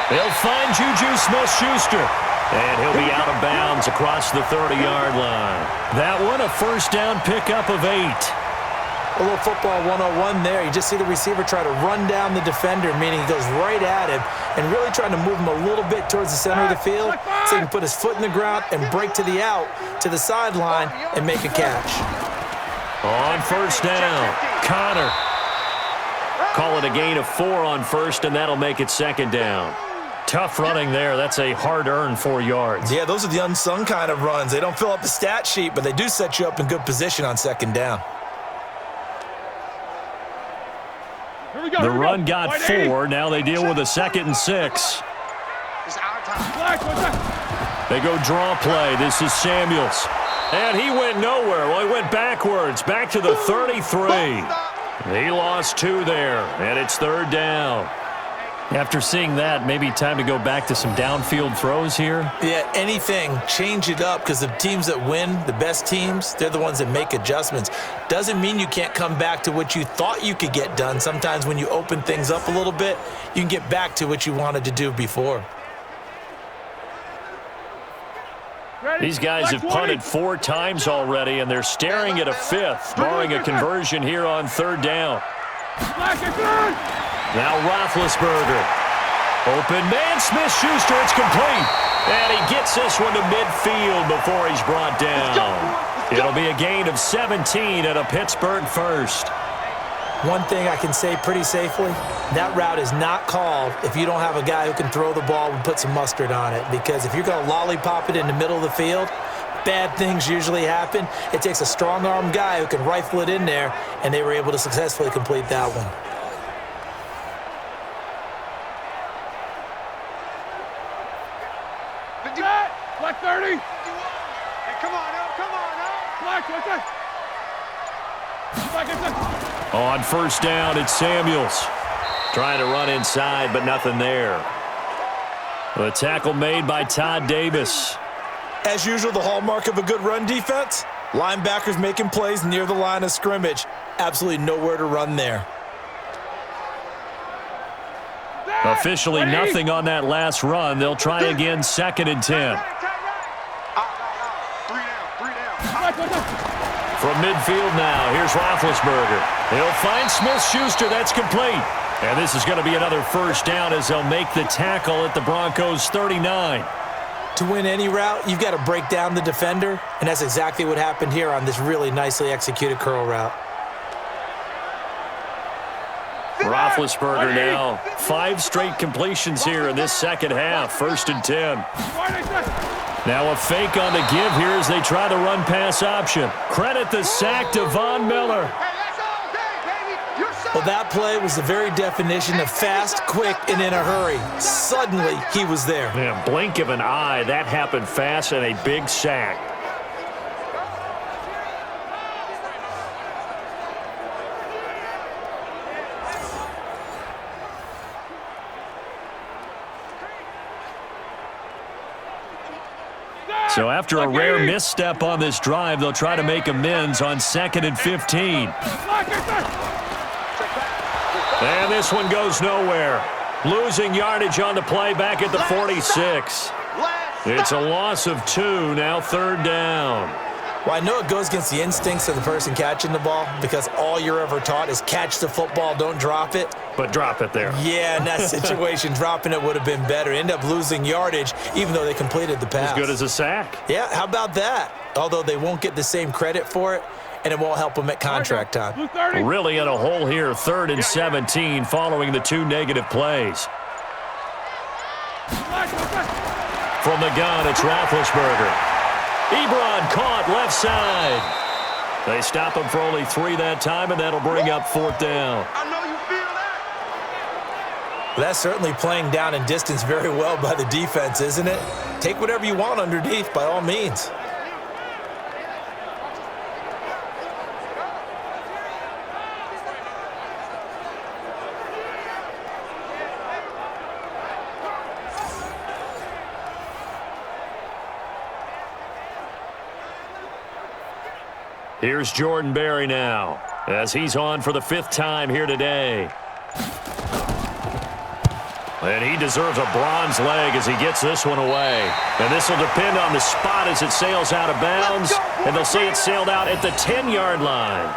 They'll find Juju Smith-Schuster, and he'll be out of bounds across the 30-yard line. That one, a first down pickup of 8. A little football 101 there. You just see the receiver try to run down the defender, meaning he goes right at him and really trying to move him a little bit towards the center of the field so he can put his foot in the ground and break to the out, to the sideline, and make a catch. On first down, Connor. Call it a gain of 4 on first, and that'll make it 2nd down. Tough running there. That's a hard-earned 4 yards. Yeah, those are the unsung kind of runs. They don't fill up the stat sheet, but they do set you up in good position on 2nd down. The run got 4. Now they deal with a 2nd and 6. They go draw play. This is Samuels. And he went nowhere. Well, he went backwards, back to the 33. He lost 2 there, and it's 3rd down. After seeing that, maybe time to go back to some downfield throws here? Yeah, anything. Change it up, because the teams that win, the best teams, they're the ones that make adjustments. Doesn't mean you can't come back to what you thought you could get done. Sometimes when you open things up a little bit, you can get back to what you wanted to do before. These guys have punted 4 times already, and they're staring at a 5th, barring a conversion here on 3rd down. Now Roethlisberger. Open man, Smith-Schuster, it's complete. And he gets this one to midfield before he's brought down. It'll be a gain of 17 and a Pittsburgh first. One thing I can say pretty safely, that route is not called if you don't have a guy who can throw the ball and put some mustard on it. Because if you're going to lollipop it in the middle of the field, bad things usually happen. It takes a strong-arm guy who can rifle it in there, and they were able to successfully complete that one. Black 30. Hey, come on now. Black, what's that? On first down, it's Samuels. Trying to run inside, but nothing there. The tackle made by Todd Davis. As usual, the hallmark of a good run defense, linebackers making plays near the line of scrimmage. Absolutely nowhere to run there. Officially nothing on that last run. They'll try again, 2nd and 10. From midfield now, here's Roethlisberger. He'll find Smith-Schuster. That's complete. And this is going to be another first down as they'll make the tackle at the Broncos' 39. To win any route, you've got to break down the defender, and that's exactly what happened here on this really nicely executed curl route. Roethlisberger now, 5 straight completions here in this second half, 1st and 10. Now a fake on the give here as they try the run-pass option. Credit the sack to Von Miller. Well, that play was the very definition of fast, quick, and in a hurry. Suddenly, he was there. Man, blink of an eye, that happened fast and a big sack. So after a rare misstep on this drive, they'll try to make amends on 2nd and 15. And this one goes nowhere. Losing yardage on the play back at the 46. It's a loss of 2, now 3rd down. Well, I know it goes against the instincts of the person catching the ball because all you're ever taught is catch the football, don't drop it. But drop it there. Yeah, in that situation, dropping it would have been better. End up losing yardage even though they completed the pass. As good as a sack. Yeah, how about that? Although they won't get the same credit for it, and it won't help them at contract time. Really in a hole here, 3rd and 17 following the 2 negative plays. From the gun, it's Roethlisberger. Ebron caught left side. They stop him for only 3 that time, and that'll bring up 4th down. I know you feel that. That's certainly playing down in distance very well by the defense, isn't it? Take whatever you want underneath, by all means. Here's Jordan Berry now, as he's on for the 5th time here today. And he deserves a bronze leg as he gets this one away. And this will depend on the spot as it sails out of bounds. And they'll say it sailed out at the 10-yard line.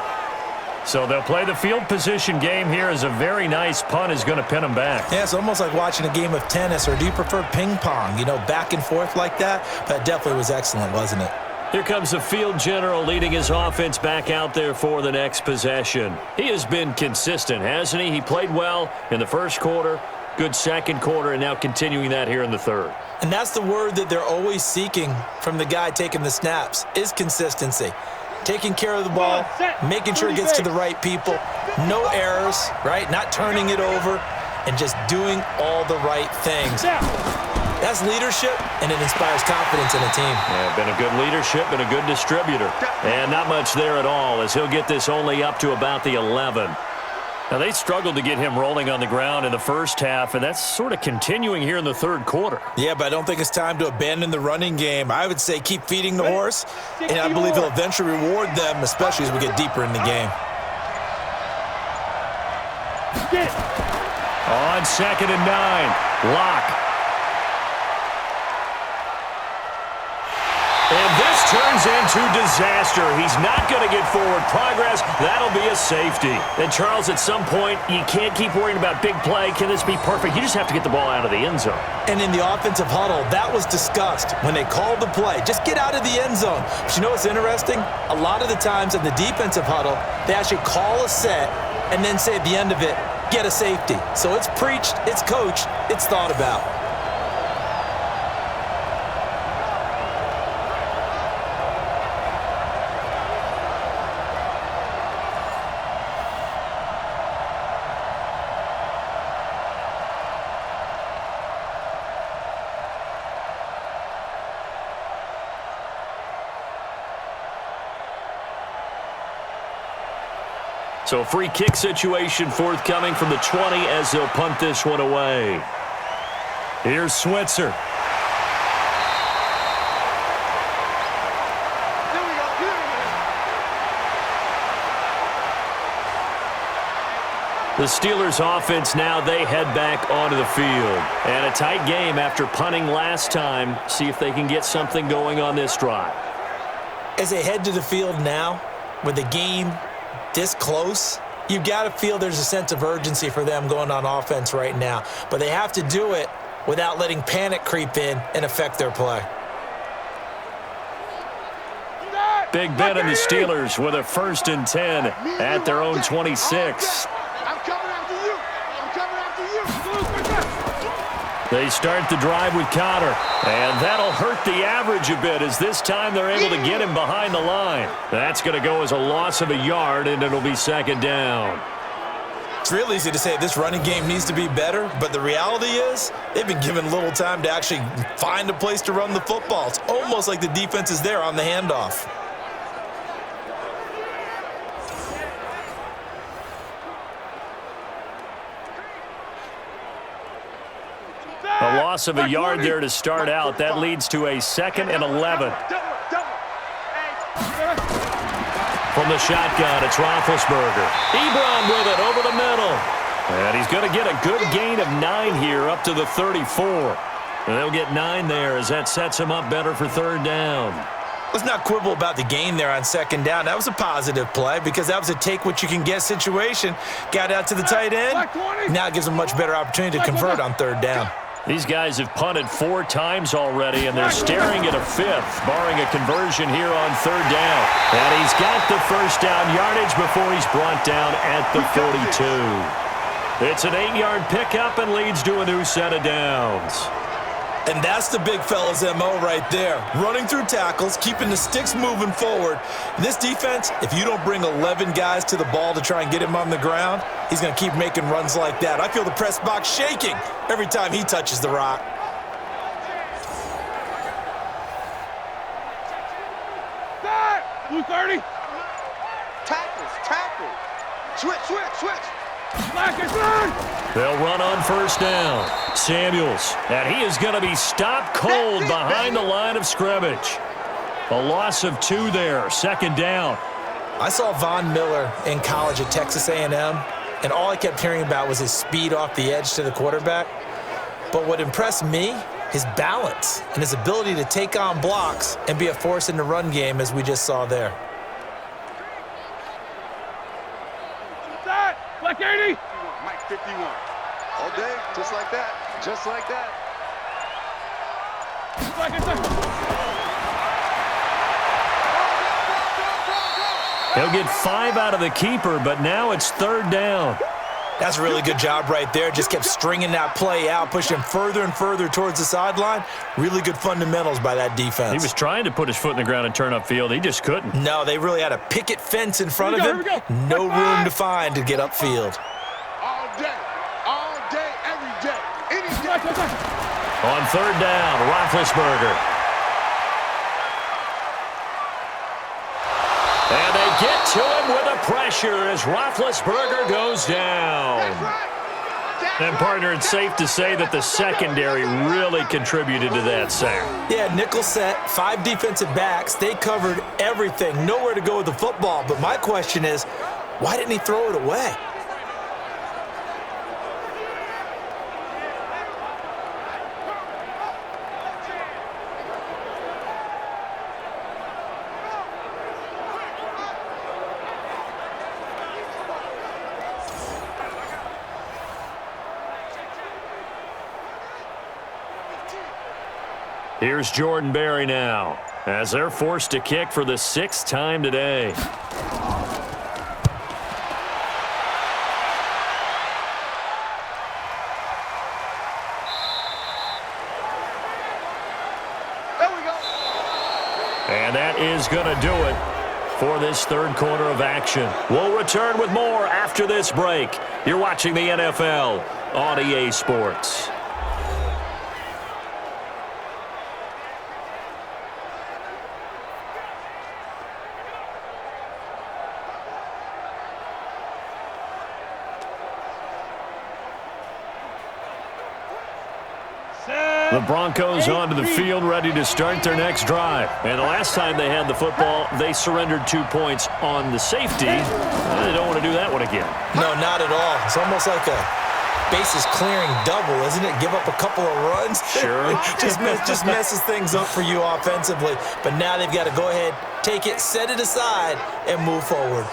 So they'll play the field position game here as a very nice punt is going to pin them back. Yeah, it's almost like watching a game of tennis, or do you prefer ping pong? You know, back and forth like that? That definitely was excellent, wasn't it? Here comes the field general leading his offense back out there for the next possession. He has been consistent, hasn't he? He played well in the 1st quarter, good 2nd quarter, and now continuing that here in the 3rd. And that's the word that they're always seeking from the guy taking the snaps, is consistency. Taking care of the ball, making sure it gets to the right people, no errors, right? Not turning it over, and just doing all the right things. That's leadership, and it inspires confidence in a team. Yeah, been a good leadership, been a good distributor. And not much there at all as he'll get this only up to about the 11. Now, they struggled to get him rolling on the ground in the 1st half, and that's sort of continuing here in the 3rd quarter. Yeah, but I don't think it's time to abandon the running game. I would say keep feeding the horse, and I believe he'll eventually reward them, especially as we get deeper in the game. On 2nd and 9, Locke. And this turns into disaster. He's not going to get forward progress. That'll be a safety. And, Charles, at some point, you can't keep worrying about big play. Can this be perfect? You just have to get the ball out of the end zone. And in the offensive huddle, that was discussed when they called the play. Just get out of the end zone. But you know what's interesting? A lot of the times in the defensive huddle, they actually call a set and then say at the end of it, get a safety. So it's preached, it's coached, it's thought about. So free kick situation forthcoming from the 20 as they'll punt this one away. Here's Switzer. The Steelers offense now, they head back onto the field. And a tight game after punting last time. See if they can get something going on this drive. As they head to the field now, with the game this close, you've got to feel there's a sense of urgency for them going on offense right now. But they have to do it without letting panic creep in and affect their play. Big Ben and the Steelers with a 1st and 10 at their own 26. I'm coming after you. I'm coming after you. They start the drive with Connor, and that'll hurt the average a bit as this time they're able to get him behind the line. That's going to go as a loss of a yard, and it'll be 2nd down. It's real easy to say this running game needs to be better, but the reality is they've been given little time to actually find a place to run the football. It's almost like the defense is there on the handoff. A loss of a yard there to start out. That leads to a 2nd and 11. From the shotgun, it's Roethlisberger. Ebron with it over the middle. And he's going to get a good gain of 9 here up to the 34. And they'll get 9 there as that sets him up better for 3rd down. Let's not quibble about the gain there on 2nd down. That was a positive play because that was a take-what-you-can-get situation. Got out to the tight end. Now it gives them a much better opportunity to convert on 3rd down. These guys have punted 4 times already, and they're staring at a 5th, barring a conversion here on 3rd down. And he's got the 1st down yardage before he's brought down at the 42. It's an 8-yard pickup and leads to a new set of downs. And that's the big fella's MO right there. Running through tackles, keeping the sticks moving forward. This defense, if you don't bring 11 guys to the ball to try and get him on the ground, he's going to keep making runs like that. I feel the press box shaking every time he touches the rock. Blue 30. Tackle. Switch. They'll run on 1st down. Samuels, and he is going to be stopped cold behind the line of scrimmage. A loss of 2 there, 2nd down. I saw Von Miller in college at Texas A&M, and all I kept hearing about was his speed off the edge to the quarterback. But what impressed me, his balance and his ability to take on blocks and be a force in the run game, as we just saw there. Black 80. Mike 51. All day, just like that. Just like that. He'll get 5 out of the keeper, but now it's 3rd down. That's a really good job right there. Just kept stringing that play out, pushing him further and further towards the sideline. Really good fundamentals by that defense. He was trying to put his foot in the ground and turn upfield. He just couldn't. No, they really had a picket fence in front of him. No room to find to get upfield. All day, every day, any day. On 3rd down, Roethlisberger. And they get to him with a pressure as Roethlisberger goes down. And, partner, it's safe to say that the secondary really contributed to that sack. Yeah, nickel set, 5 defensive backs. They covered everything. Nowhere to go with the football. But my question is, why didn't he throw it away? Here's Jordan Berry now, as they're forced to kick for the 6th time today. There we go. And that is going to do it for this 3rd quarter of action. We'll return with more after this break. You're watching the NFL on EA Sports. The Broncos onto the field, ready to start their next drive. And the last time they had the football, they surrendered 2 points on the safety. They don't want to do that one again. No, not at all. It's almost like a bases clearing double, isn't it? Give up a couple of runs. Sure. just messes things up for you offensively. But now they've got to go ahead, take it, set it aside, and move forward.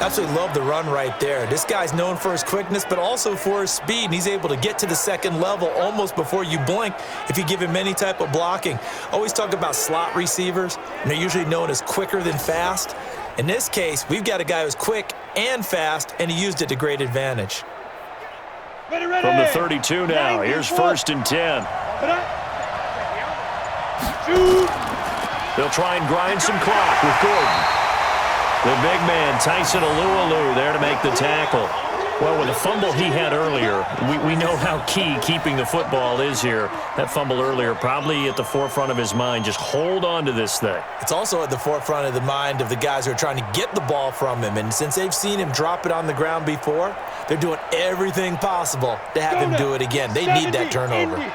Absolutely love the run right there. This guy's known for his quickness, but also for his speed, and he's able to get to the second level almost before you blink if you give him any type of blocking. Always talk about slot receivers, and they're usually known as quicker than fast. In this case, we've got a guy who's quick and fast, and he used it to great advantage. From the 32 now, here's 1st and 10. They'll try and grind some clock with Gordon. The big man, Tyson Alualu, there to make the tackle. Well, with the fumble he had earlier, we know how key keeping the football is here. That fumble earlier probably at the forefront of his mind. Just hold on to this thing. It's also at the forefront of the mind of the guys who are trying to get the ball from him. And since they've seen him drop it on the ground before, they're doing everything possible to have him do it again. They need that turnover.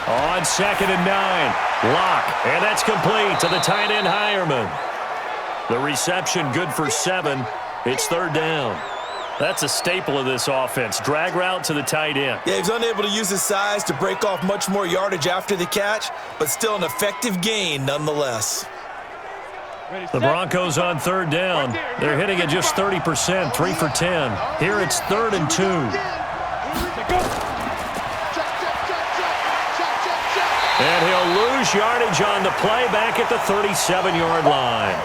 On 2nd and 9, Locke, and that's complete to the tight end Hireman. The reception good for 7. It's 3rd down. That's a staple of this offense. Drag route to the tight end. Yeah, he's unable to use his size to break off much more yardage after the catch, but still an effective gain nonetheless. The Broncos on 3rd down. They're hitting at just 30%, 3 for 10. Here it's 3rd and 2. And he'll lose yardage on the play back at the 37-yard line.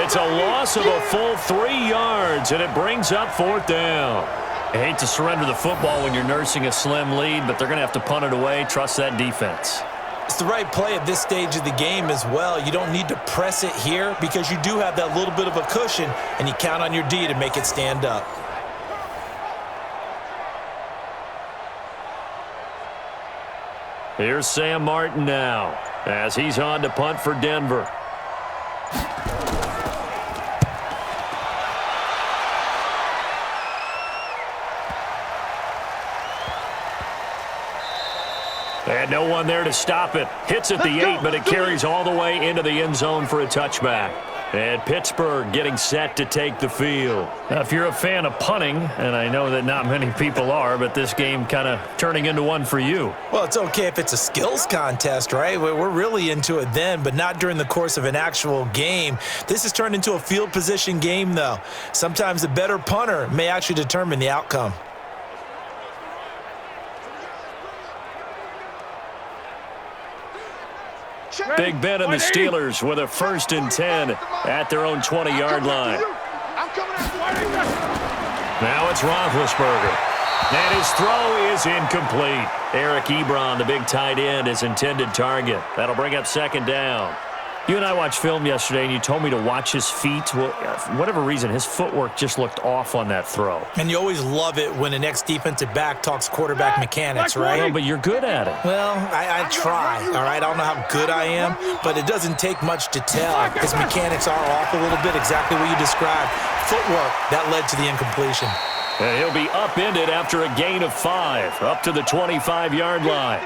It's a loss of a full 3 yards, and it brings up 4th down. I hate to surrender the football when you're nursing a slim lead, but they're going to have to punt it away. Trust that defense. It's the right play at this stage of the game as well. You don't need to press it here because you do have that little bit of a cushion, and you count on your D to make it stand up. Here's Sam Martin now as he's on to punt for Denver. And no one there to stop it. Hits at the 8, but it carries all the way into the end zone for a touchback. And Pittsburgh getting set to take the field. Now, if you're a fan of punting, and I know that not many people are, but this game kind of turning into one for you. Well, it's okay if it's a skills contest, right? We're really into it then, but not during the course of an actual game. This has turned into a field position game, though. Sometimes the better punter may actually determine the outcome. Big Ben and the Steelers with a 1st and 10 at their own 20-yard line. Now it's Roethlisberger. And his throw is incomplete. Eric Ebron, the big tight end, is intended target. That'll bring up 2nd down. You and I watched film yesterday, and you told me to watch his feet. Well, for whatever reason, his footwork just looked off on that throw. And you always love it when an ex-defensive back talks quarterback mechanics, right? Well, but you're good at it. Well, I try, all right? I don't know how good I am, but it doesn't take much to tell. His mechanics are off a little bit, exactly what you described. Footwork, that led to the incompletion. And he'll be upended after a gain of 5, up to the 25-yard line.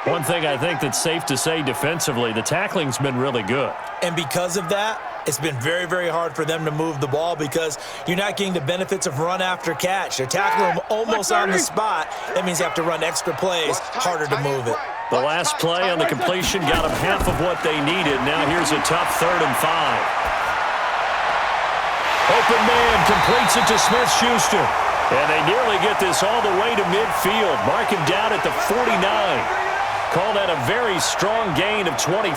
One thing I think that's safe to say defensively, the tackling's been really good. And because of that, it's been very, very hard for them to move the ball because you're not getting the benefits of run after catch. They're tackling them almost on the spot. That means you have to run extra plays, harder to move it. The last play on the completion got them half of what they needed. Now here's a tough 3rd and 5. Open man completes it to Smith-Schuster. And they nearly get this all the way to midfield. Mark him down at the 49. Call that a very strong gain of 24.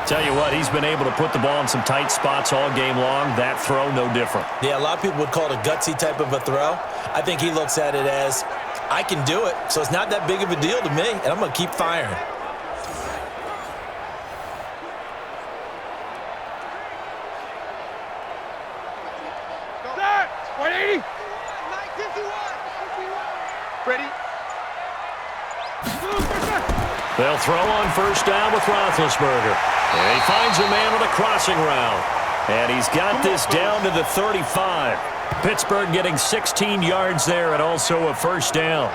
Tell you what, he's been able to put the ball in some tight spots all game long. That throw, no different. Yeah, a lot of people would call it a gutsy type of a throw. I think he looks at it as, I can do it, so it's not that big of a deal to me, and I'm going to keep firing. Start! 180! Ready? They'll throw on 1st down with Roethlisberger. And he finds a man on a crossing route. And he's got this down to the 35. Pittsburgh getting 16 yards there and also a 1st down.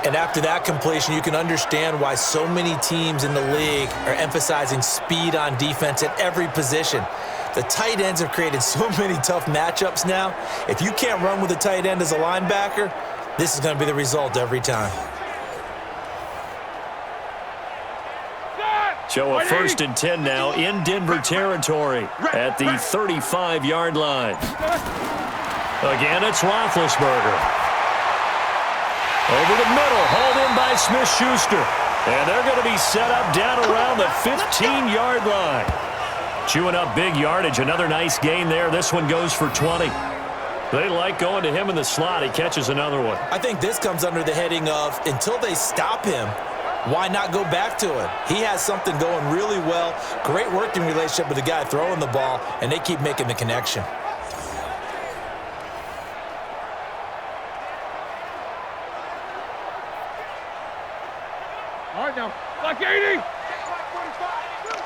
And after that completion, you can understand why so many teams in the league are emphasizing speed on defense at every position. The tight ends have created so many tough matchups now. If you can't run with a tight end as a linebacker, this is going to be the result every time. So a 1st and 10 now in Denver territory at the 35-yard line. Again, it's Roethlisberger. Over the middle, hauled in by Smith-Schuster. And they're going to be set up down around the 15-yard line. Chewing up big yardage. Another nice gain there. This one goes for 20. They like going to him in the slot. He catches another one. I think this comes under the heading of, until they stop him, why not go back to it? He has something going really well. Great working relationship with the guy throwing the ball, and they keep making the connection. All right, now, like 80.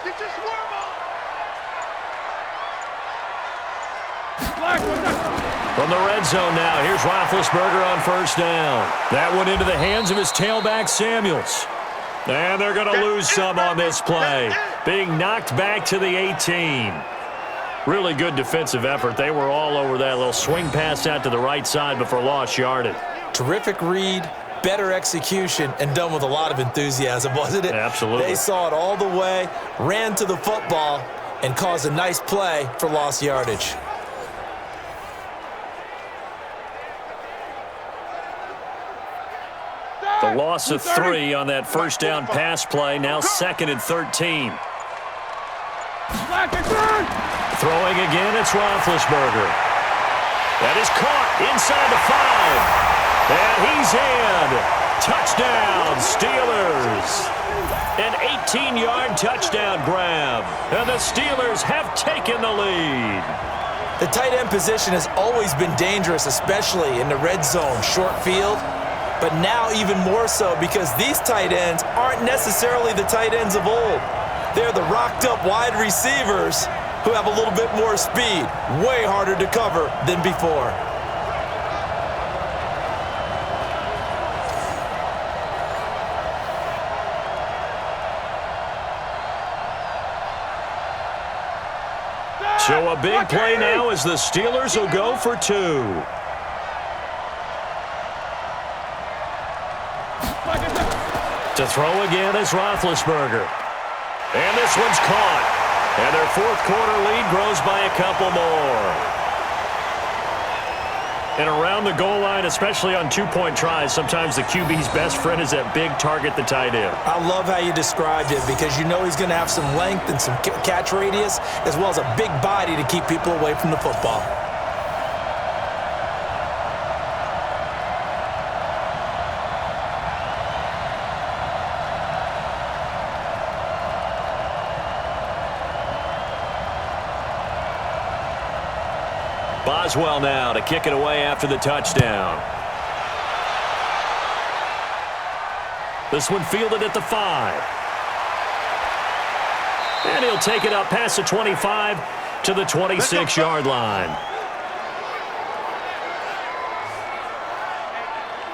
Get your swerve on. From the red zone now, here's Roethlisberger on 1st down. That one into the hands of his tailback, Samuels. And they're going to lose some on this play, being knocked back to the 18. Really good defensive effort. They were all over that little swing pass out to the right side before lost yardage. Terrific read, better execution, and done with a lot of enthusiasm, wasn't it? Absolutely. They saw it all the way, ran to the football, and caused a nice play for lost yardage. The loss of 3 on that 1st down pass play, now 2nd and 13. Throwing again, it's Roethlisberger. That is caught inside the 5. And he's in. Touchdown, Steelers. An 18-yard touchdown grab. And the Steelers have taken the lead. The tight end position has always been dangerous, especially in the red zone, short field. But now even more so because these tight ends aren't necessarily the tight ends of old. They're the rocked-up wide receivers who have a little bit more speed, way harder to cover than before. So a big play now as the Steelers will go for 2. To throw again is Roethlisberger. And this one's caught. And their 4th quarter lead grows by a couple more. And around the goal line, especially on 2-point tries, sometimes the QB's best friend is that big target, the tight end. I love how you described it because you know he's going to have some length and some catch radius as well as a big body to keep people away from the football. Boswell now to kick it away after the touchdown. This one fielded at the 5. And he'll take it up past the 25 to the 26-yard line.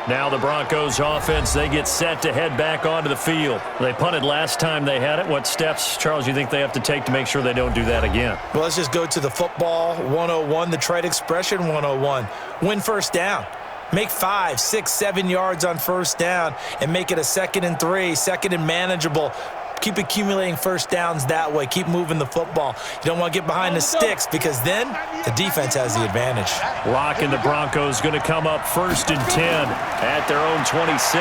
Now the Broncos offense, they get set to head back onto the field. They punted last time they had it. What steps, Charles, you think they have to take to make sure they don't do that again? Well, let's just go to the football 101, the trite expression 101. Win 1st down. Make 5, 6, 7 yards on 1st down and make it a 2nd and 3, 2nd and manageable. Keep accumulating 1st downs that way. Keep moving the football. You don't want to get behind the sticks because then the defense has the advantage. Rock and the Broncos going to come up 1st and 10 at their own 26.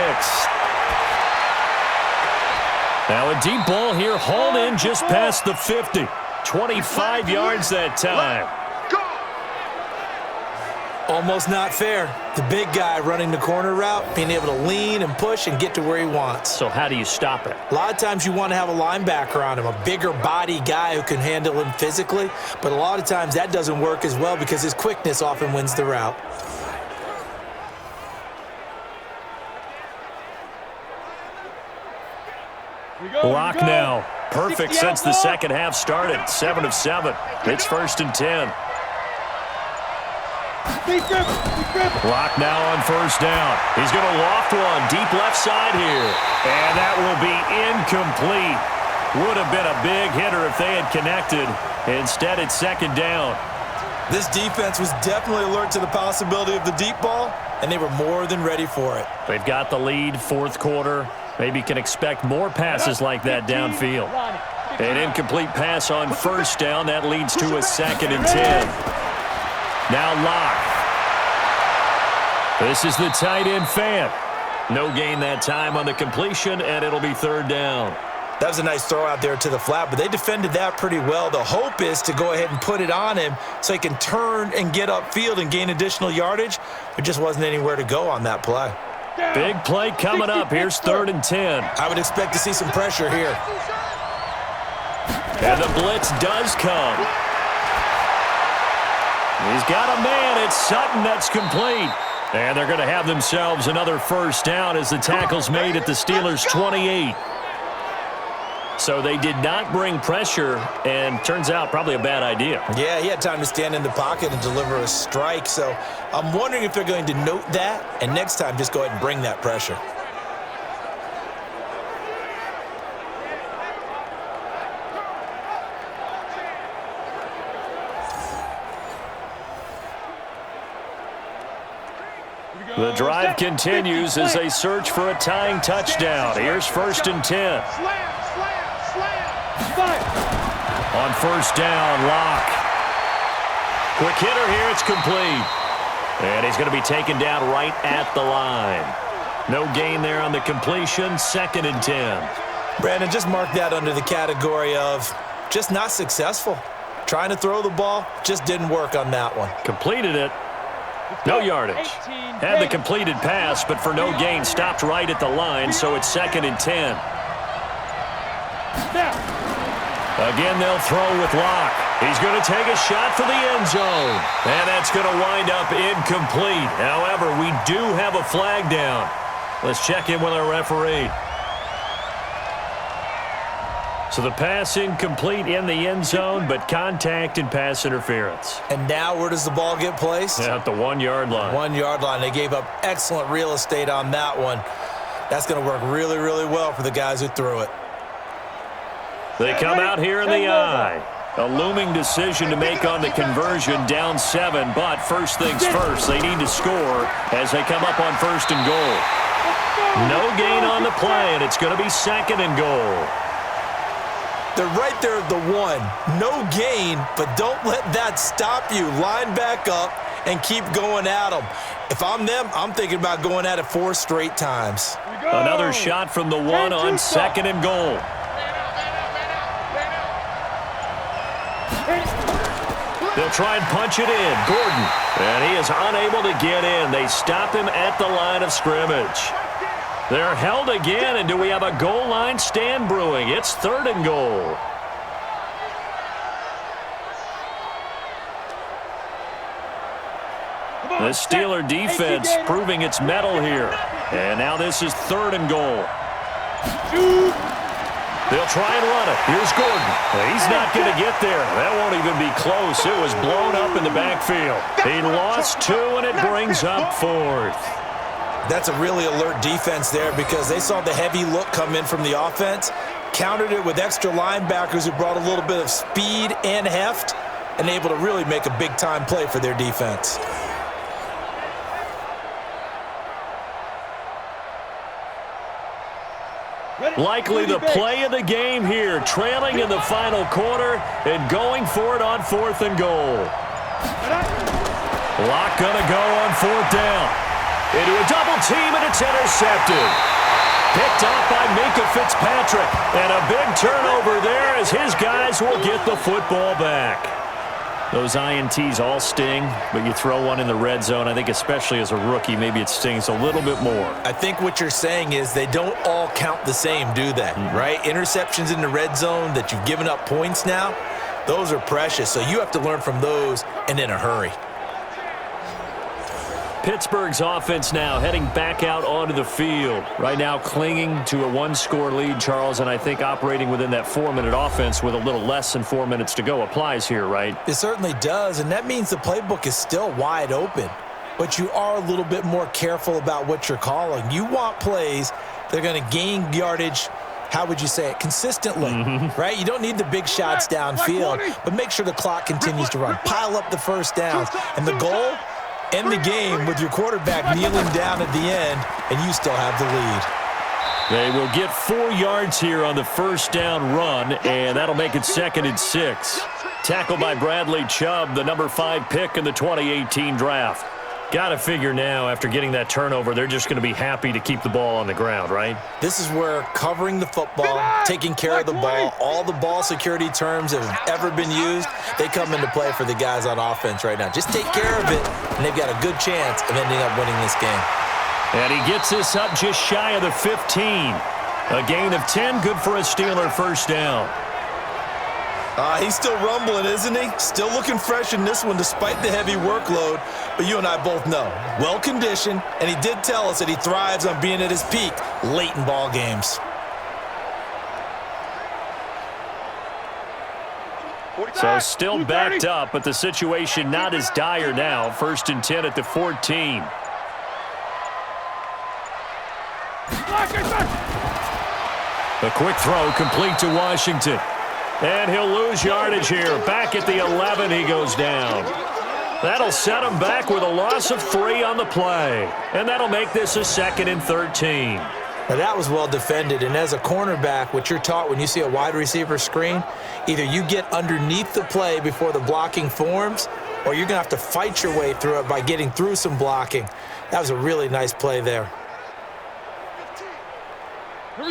Now a deep ball here, hauled in just past the 50. 25 yards that time. Almost not fair. The big guy running the corner route, being able to lean and push and get to where he wants. So how do you stop it? A lot of times you want to have a linebacker on him, a bigger body guy who can handle him physically, but a lot of times that doesn't work as well because his quickness often wins the route. Block now. Perfect since the second half started. 7 of 7. It's 1st and 10. Clock now on first down. He's going to loft one deep left side here. And that will be incomplete. Would have been a big hitter if they had connected. Instead, it's second down. This defense was definitely alert to the possibility of the deep ball, and they were more than ready for it. They've got the lead, fourth quarter. Maybe can expect more passes like that downfield. An incomplete pass on first down. That leads to a 2nd and 10. Now Locke. This is the tight end Fant. No gain that time on the completion, and it'll be third down. That was a nice throw out there to the flat, but they defended that pretty well. The hope is to go ahead and put it on him so he can turn and get upfield and gain additional yardage. There just wasn't anywhere to go on that play. Big play coming up. Here's 3rd and 10. I would expect to see some pressure here. And the blitz does come. He's got a man. It's Sutton. That's complete. And they're going to have themselves another first down as the tackle's made at the Steelers' 28. So they did not bring pressure, and turns out probably a bad idea. Yeah, he had time to stand in the pocket and deliver a strike. So I'm wondering if they're going to note that, and next time just go ahead and bring that pressure. The drive continues as they search for a tying touchdown. Here's 1st and 10. On first down, Locke. Quick hitter here, it's complete. And he's going to be taken down right at the line. No gain there on the completion, 2nd and 10. Brandon, just mark that under the category of just not successful. Trying to throw the ball, just didn't work on that one. Completed it. No yardage. Had the completed pass, but for no gain, stopped right at the line, so it's 2nd and 10. Again, they'll throw with Locke. He's going to take a shot for the end zone. And that's going to wind up incomplete. However, we do have a flag down. Let's check in with our referee. So the pass incomplete in the end zone, but contact and pass interference. And now where does the ball get placed? At the 1-yard line. 1-yard line. They gave up excellent real estate on that one. That's going to work really, really well for the guys who threw it. They come out here in the eye. A looming decision to make on the conversion, down 7, but first things first, they need to score as they come up on 1st and goal. No gain on the play, and it's going to be 2nd and goal. They're right there at the 1. No gain, but don't let that stop you. Line back up and keep going at them. If I'm them, I'm thinking about going at it 4 straight times. Another shot from the 1 on 2nd and goal. They'll try and punch it in. Gordon. And he is unable to get in. They stop him at the line of scrimmage. They're held again, and do we have a goal line stand brewing? It's 3rd and goal. The Steeler defense proving its mettle here. And now this is 3rd and goal. They'll try and run it. Here's Gordon. He's not going to get there. That won't even be close. It was blown up in the backfield. He lost 2, and it brings up 4th. That's a really alert defense there because they saw the heavy look come in from the offense, countered it with extra linebackers who brought a little bit of speed and heft, and able to really make a big-time play for their defense. Likely the play of the game here, trailing in the final quarter and going for it on 4th and goal. Locke gonna go on 4th down. Into a double team, and it's intercepted. Picked off by Minka Fitzpatrick. And a big turnover there as his guys will get the football back. Those INTs all sting, but you throw one in the red zone, I think especially as a rookie, maybe it stings a little bit more. I think what you're saying is they don't all count the same, do they? Right? Interceptions in the red zone that you've given up points now, those are precious. So you have to learn from those and in a hurry. Pittsburgh's offense now heading back out onto the field. Right now clinging to a one-score lead, Charles, and I think operating within that 4-minute offense with a little less than 4 minutes to go applies here, right? It certainly does, and that means the playbook is still wide open. But you are a little bit more careful about what you're calling. You want plays that are going to gain yardage, how would you say it, consistently, right? You don't need the big shots downfield, but make sure the clock continues to run. Pile up the first downs, and the goal, end the game with your quarterback kneeling down at the end, and you still have the lead. They will get 4 yards here on the first down run, and that'll make it 2nd and 6. Tackled by Bradley Chubb, the number 5 pick in the 2018 draft. Got to figure now, after getting that turnover, they're just going to be happy to keep the ball on the ground, right? This is where covering the football, taking care of the ball, all the ball security terms that have ever been used, they come into play for the guys on offense right now. Just take care of it, and they've got a good chance of ending up winning this game. And he gets this up just shy of the 15. A gain of 10, good for a Steeler first down. He's still rumbling, isn't he? Still looking fresh in this one despite the heavy workload. But you and I both know, well-conditioned, and he did tell us that he thrives on being at his peak late in ball games. So still backed up, but the situation not as dire now. 1st and 10 at the 14. A quick throw complete to Washington. And he'll lose yardage here. Back at the 11, he goes down. That'll set him back with a loss of 3 on the play. And that'll make this a 2nd and 13. Now that was well defended, and as a cornerback, what you're taught when you see a wide receiver screen, either you get underneath the play before the blocking forms, or you're going to have to fight your way through it by getting through some blocking. That was a really nice play there.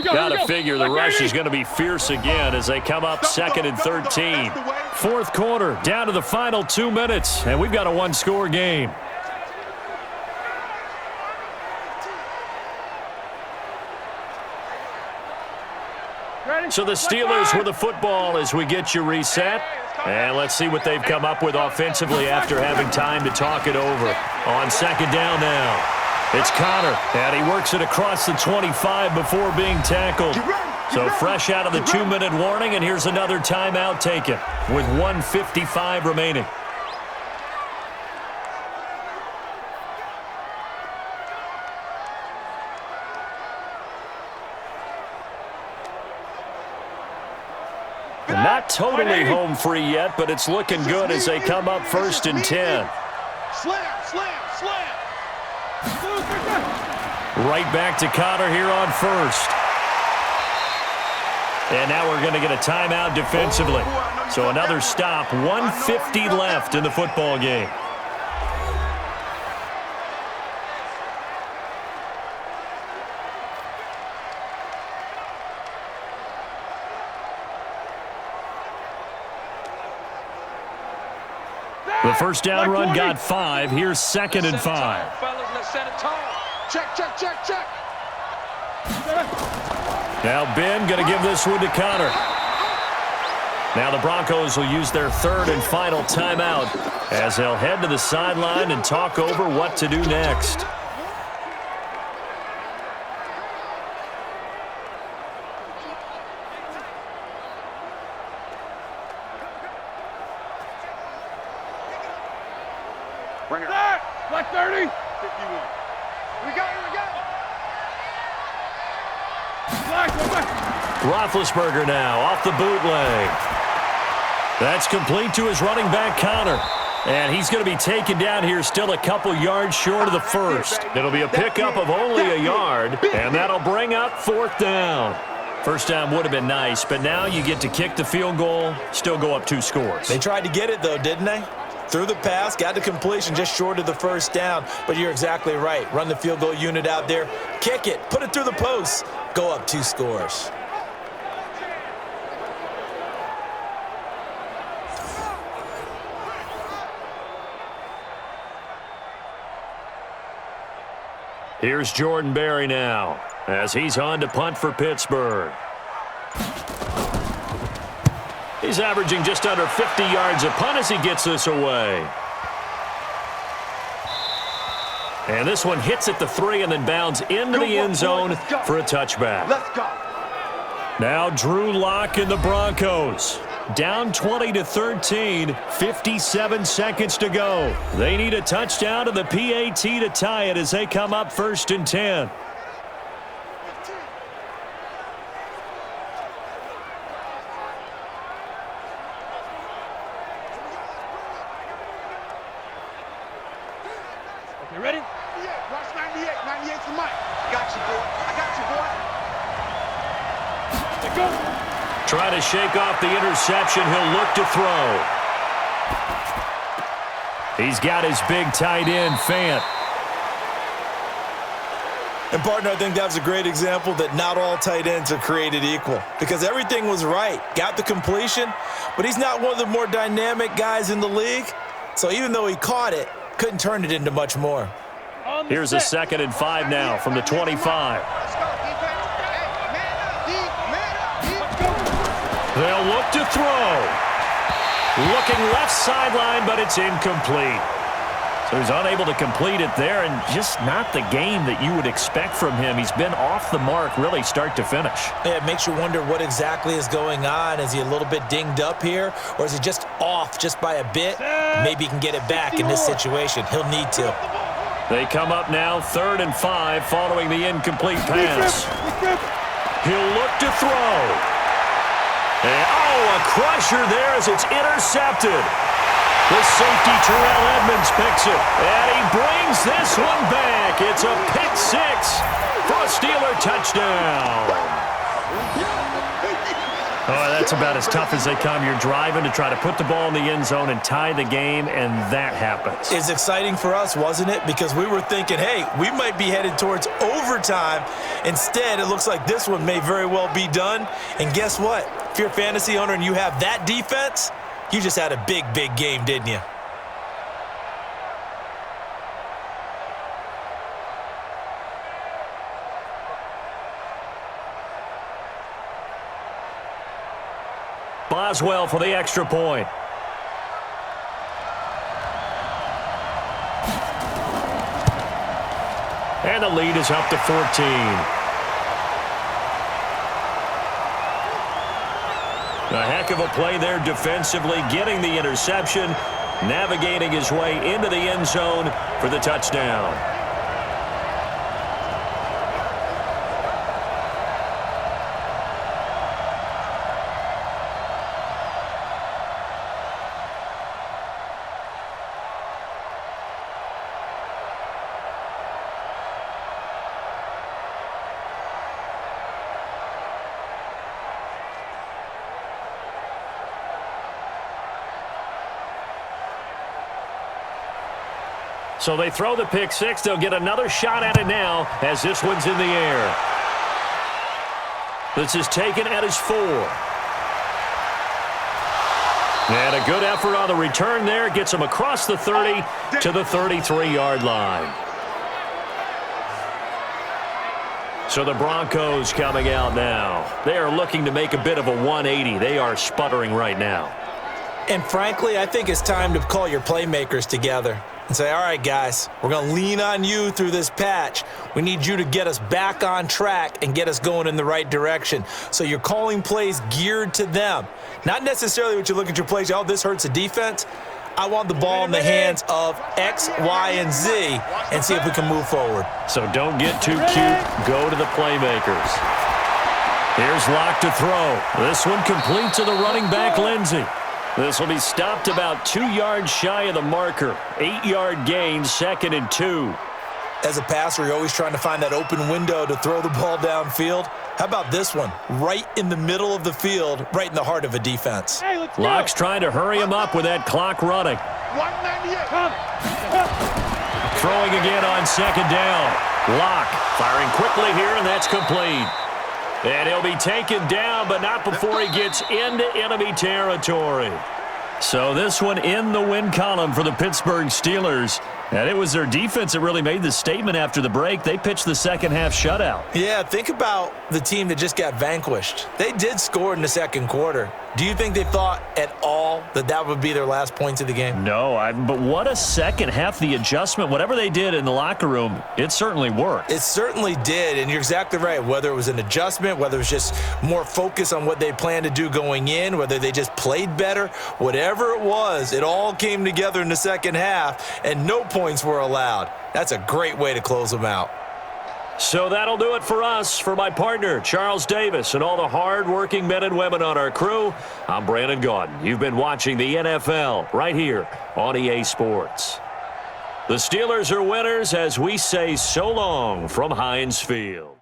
Got to figure the rush is going to be fierce again as they come up 2nd and 13. 4th quarter, down to the final 2 minutes, and we've got a 1-score game. So the Steelers with the football as we get you reset. And let's see what they've come up with offensively after having time to talk it over. On 2nd down now. It's Connor, and he works it across the 25 before being tackled. So fresh out of the 2-minute warning, and here's another timeout taken with 1:55 remaining. Not totally home free yet, but it's looking good as they come up 1st and 10. Slam, slam, slam. Right back to Connor here on 1st. And now we're going to get a timeout defensively. So another stop, 1:50 left in the football game. The first down run got 5. Here's 2nd and 5. Fellas, let's set it tall. Check, check, check, check. Now Ben going to give this one to Connor. Now the Broncos will use their 3rd and final timeout as they'll head to the sideline and talk over what to do next. Bring it. Black 30. 51. We got it, we got it. Black. Roethlisberger now off the bootleg. That's complete to his running back, Connor. And he's going to be taken down here still a couple yards short of the 1st. It'll be a pickup of only a yard, and that'll bring up 4th down. First down would have been nice, but now you get to kick the field goal, still go up 2 scores. They tried to get it, though, didn't they? Threw the pass, got the completion just short of the 1st down. But you're exactly right. Run the field goal unit out there. Kick it. Put it through the posts. Go up 2 scores. Here's Jordan Berry now as he's on to punt for Pittsburgh. He's averaging just under 50 yards a punt as he gets this away. And this one hits at the 3 and then bounds into the end zone for a touchback. Let's go. Now Drew Lock and the Broncos. Down 20-13, 57 seconds to go. They need a touchdown and the PAT to tie it as they come up 1st and 10. You ready? Watch 98. 98's the mic. Got you, boy. I got you, boy. Let go. Trying to shake off the interception. He'll look to throw. He's got his big tight end, Fant. And, partner, I think that was a great example that not all tight ends are created equal because everything was right. Got the completion, but he's not one of the more dynamic guys in the league. So even though he caught it, couldn't turn it into much more. Here's a 2nd and 5 now from the 25. Let's go, defense. Hey, man up, D. Man up, D. They'll look to throw. Looking left sideline, but it's incomplete. So he's unable to complete it there, and just not the game that you would expect from him. He's been off the mark really start to finish. Yeah, it makes you wonder what exactly is going on. Is he a little bit dinged up here, or is he just off just by a bit? Maybe he can get it back in this situation. He'll need to. They come up now 3rd and 5 following the incomplete pass. He'll look to throw. And, a crusher there as it's intercepted. The safety, Terrell Edmonds, picks it. And he brings this one back. It's a pick 6 for a Steeler touchdown. Oh, that's about as tough as they come. You're driving to try to put the ball in the end zone and tie the game, and that happens. It's exciting for us, wasn't it? Because we were thinking, hey, we might be headed towards overtime. Instead, it looks like this one may very well be done. And guess what? If you're a fantasy owner and you have that defense, you just had a big, big game, didn't you? Boswell for the extra point. And the lead is up to 14. A heck of a play there defensively, getting the interception, navigating his way into the end zone for the touchdown. So they throw the pick 6. They'll get another shot at it now as this one's in the air. This is taken at his 4. And a good effort on the return there. Gets him across the 30 to the 33-yard line. So the Broncos coming out now. They are looking to make a bit of a 180. They are sputtering right now. And frankly, I think it's time to call your playmakers together and say, all right, guys, we're going to lean on you through this patch. We need you to get us back on track and get us going in the right direction. So you're calling plays geared to them. Not necessarily what you look at your plays, oh, this hurts the defense. I want the ball in the hands of X, Y, and Z and see if we can move forward. So don't get too cute. Go to the playmakers. Here's Lock to throw. This one complete to the running back, Lindsey. This will be stopped about 2 yards shy of the marker. 8-yard gain, 2nd and 2. As a passer, you're always trying to find that open window to throw the ball downfield. How about this one? Right in the middle of the field, right in the heart of a defense. Hey, let's go. Lock's trying to hurry him up with that clock running. 198. Come. Throwing again on 2nd down. Lock firing quickly here, and that's complete. And he'll be taken down, but not before he gets into enemy territory. So this one in the win column for the Pittsburgh Steelers. And it was their defense that really made the statement after the break. They pitched the second-half shutout. Yeah, think about the team that just got vanquished. They did score in the second quarter. Do you think they thought at all that that would be their last points of the game? No, but what a second half. The adjustment, whatever they did in the locker room, it certainly worked. It certainly did, and you're exactly right. Whether it was an adjustment, whether it was just more focus on what they planned to do going in, whether they just played better, whatever it was, it all came together in the second half, and no points were allowed. That's a great way to close them out. So that'll do it for us. For my partner, Charles Davis, and all the hard-working men and women on our crew, I'm Brandon Gaudin. You've been watching the NFL right here on EA Sports. The Steelers are winners as we say so long from Heinz Field.